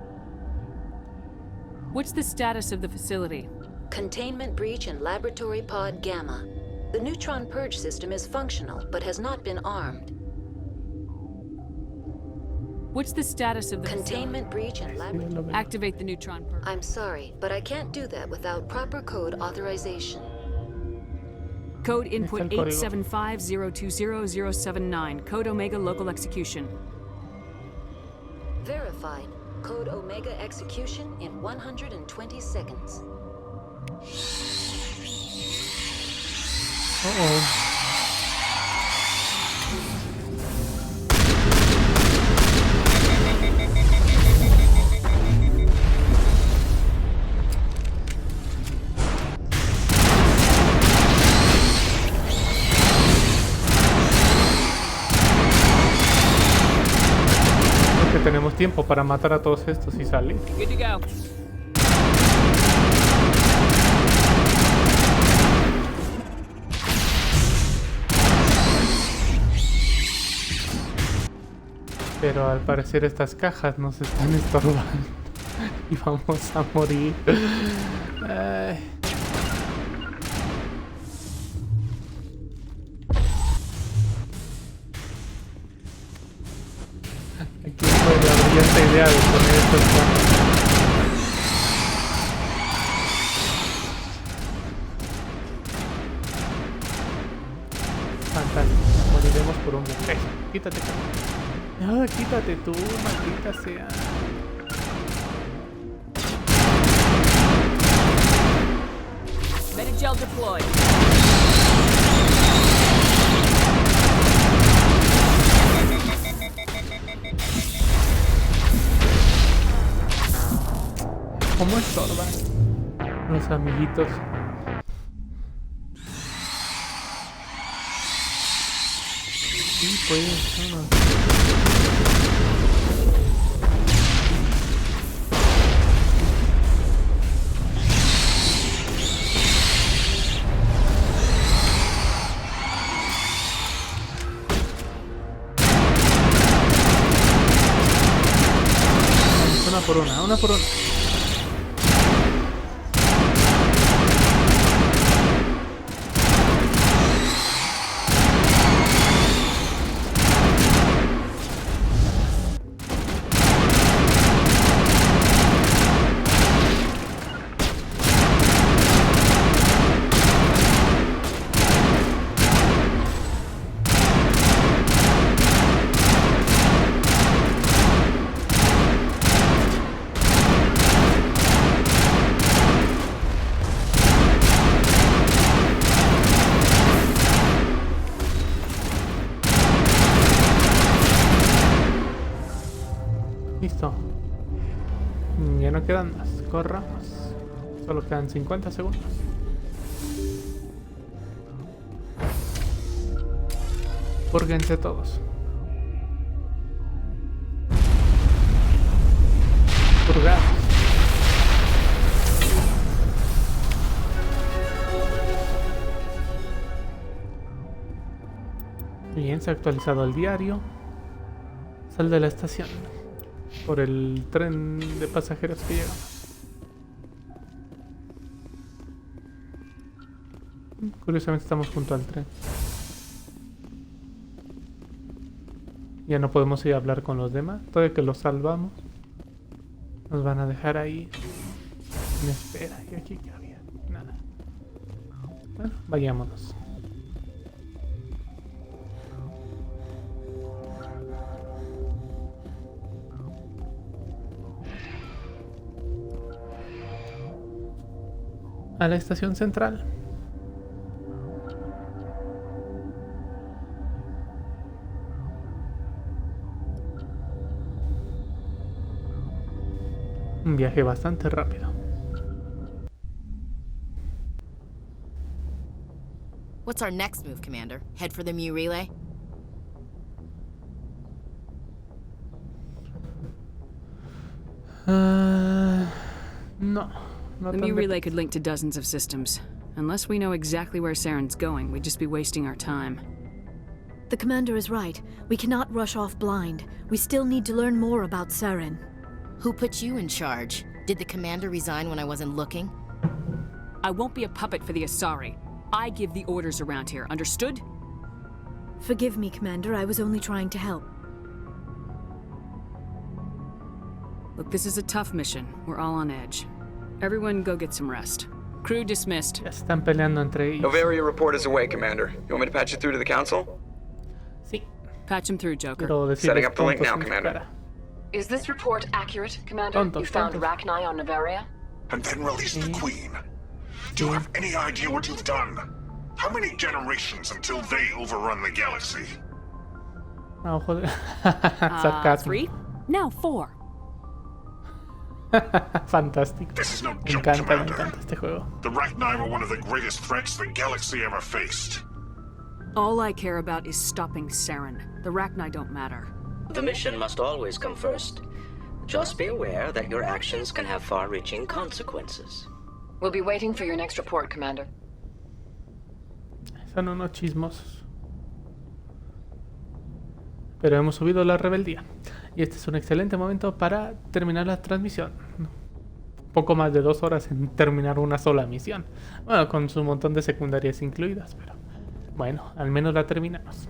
S5: What's the status of the facility?
S4: Containment breach in Laboratory Pod Gamma. The neutron purge system is functional, but has not been armed.
S5: What's the status of the
S4: Containment breach in Laboratory...
S5: Activate the neutron purge.
S4: I'm sorry, but I can't do that without proper code authorization.
S5: Code input 875020079. Code Omega local execution.
S4: Verified. Code Omega execution in 120 seconds.
S1: Uh-oh. Tenemos tiempo para matar a todos estos y salir.
S5: Good to go.
S1: Pero al parecer estas cajas nos están estorbando y vamos a morir. Aquí fue la brillante idea de poner estos cajas. Fantástico, moriremos por un mujer. Quítate, ah, quítate tú, maldita sea.
S5: Metagel deployed.
S1: ¿Cómo estorban los amiguitos? Sí, pues, vámonos. por una, una por una. Listo. Ya no quedan más. Corramos. Solo quedan 50 segundos. Púrguense todos. Purgados. Bien, se ha actualizado el diario. Sal de la estación. Por el tren de pasajeros que llega. Curiosamente estamos junto al tren. Ya no podemos ir a hablar con los demás. Todavía que los salvamos, nos van a dejar ahí en espera. Y aquí que había nada. Bueno, vayámonos. A la estación central. Un viaje bastante rápido.
S8: What's our next move, Commander? Head for the Mu relay?
S5: No. The Mu relay could link to dozens of systems. Unless we know exactly where Saren's going, we'd just be wasting our time.
S11: The commander is right. We cannot rush off blind. We still need to learn more about Saren.
S8: Who put you in charge? Did the commander resign when I wasn't looking?
S5: I won't be a puppet for the Asari. I give the orders around here, understood?
S11: Forgive me, Commander. I was only trying to help.
S5: Look, this is a tough mission. We're all on edge. Everyone go get some rest. Crew dismissed.
S1: Ya están peleando entre ellos.
S16: Novaria report is away, Commander. You want me to patch it through to the Council?
S1: Sí.
S5: Patch him through, Joker.
S16: Setting up the link now, Commander.
S23: Is this report accurate, Commander? You found Rachni on Novaria?
S24: And then released the Queen. Do you have any idea what you've done? How many generations until they overrun the galaxy?
S1: Oh, joder. Sarcasmo.
S5: 3? No, 4.
S1: Fantástico.
S24: This is no
S1: Me
S24: joke,
S1: encanta
S24: Commander.
S1: este juego.
S24: The Rachni were one of the greatest threats the galaxy ever faced.
S5: All I care about is stopping Saren. The Rachni don't matter.
S25: The mission must always come first. Just be aware that your actions can have far-reaching consequences.
S23: We'll be waiting for your next report, Commander.
S1: Son unos chismosos. Pero hemos subido la rebeldía. Y este es un excelente momento para terminar la transmisión. Poco más de 2 horas en terminar una sola misión. Bueno, con su montón de secundarias incluidas, pero bueno, al menos la terminamos.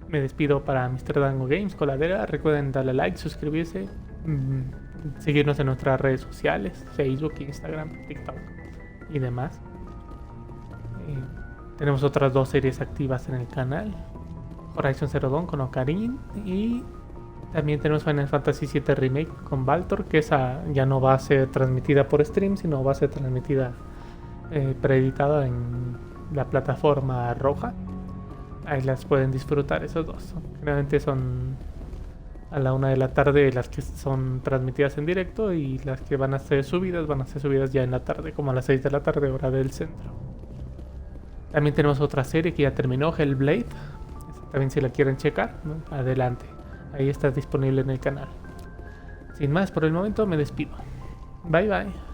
S1: Me despido para Mr. Dango Games, coladera. Recuerden darle like, suscribirse, seguirnos en nuestras redes sociales, Facebook, Instagram, TikTok y demás. Tenemos otras 2 series activas en el canal. Horizon Zero Dawn con Ocarina y también tenemos Final Fantasy VII Remake con Baltor, que esa ya no va a ser transmitida por stream, sino va a ser transmitida preeditada en la plataforma roja. Ahí las pueden disfrutar esos dos. Generalmente son a la 1 de la tarde las que son transmitidas en directo, y las que van a ser subidas ya en la tarde, como a las 6 de la tarde, hora del centro. También tenemos otra serie que ya terminó, Hellblade. También si la quieren checar, ¿no? Adelante. Ahí está disponible en el canal. Sin más por el momento, me despido. Bye bye.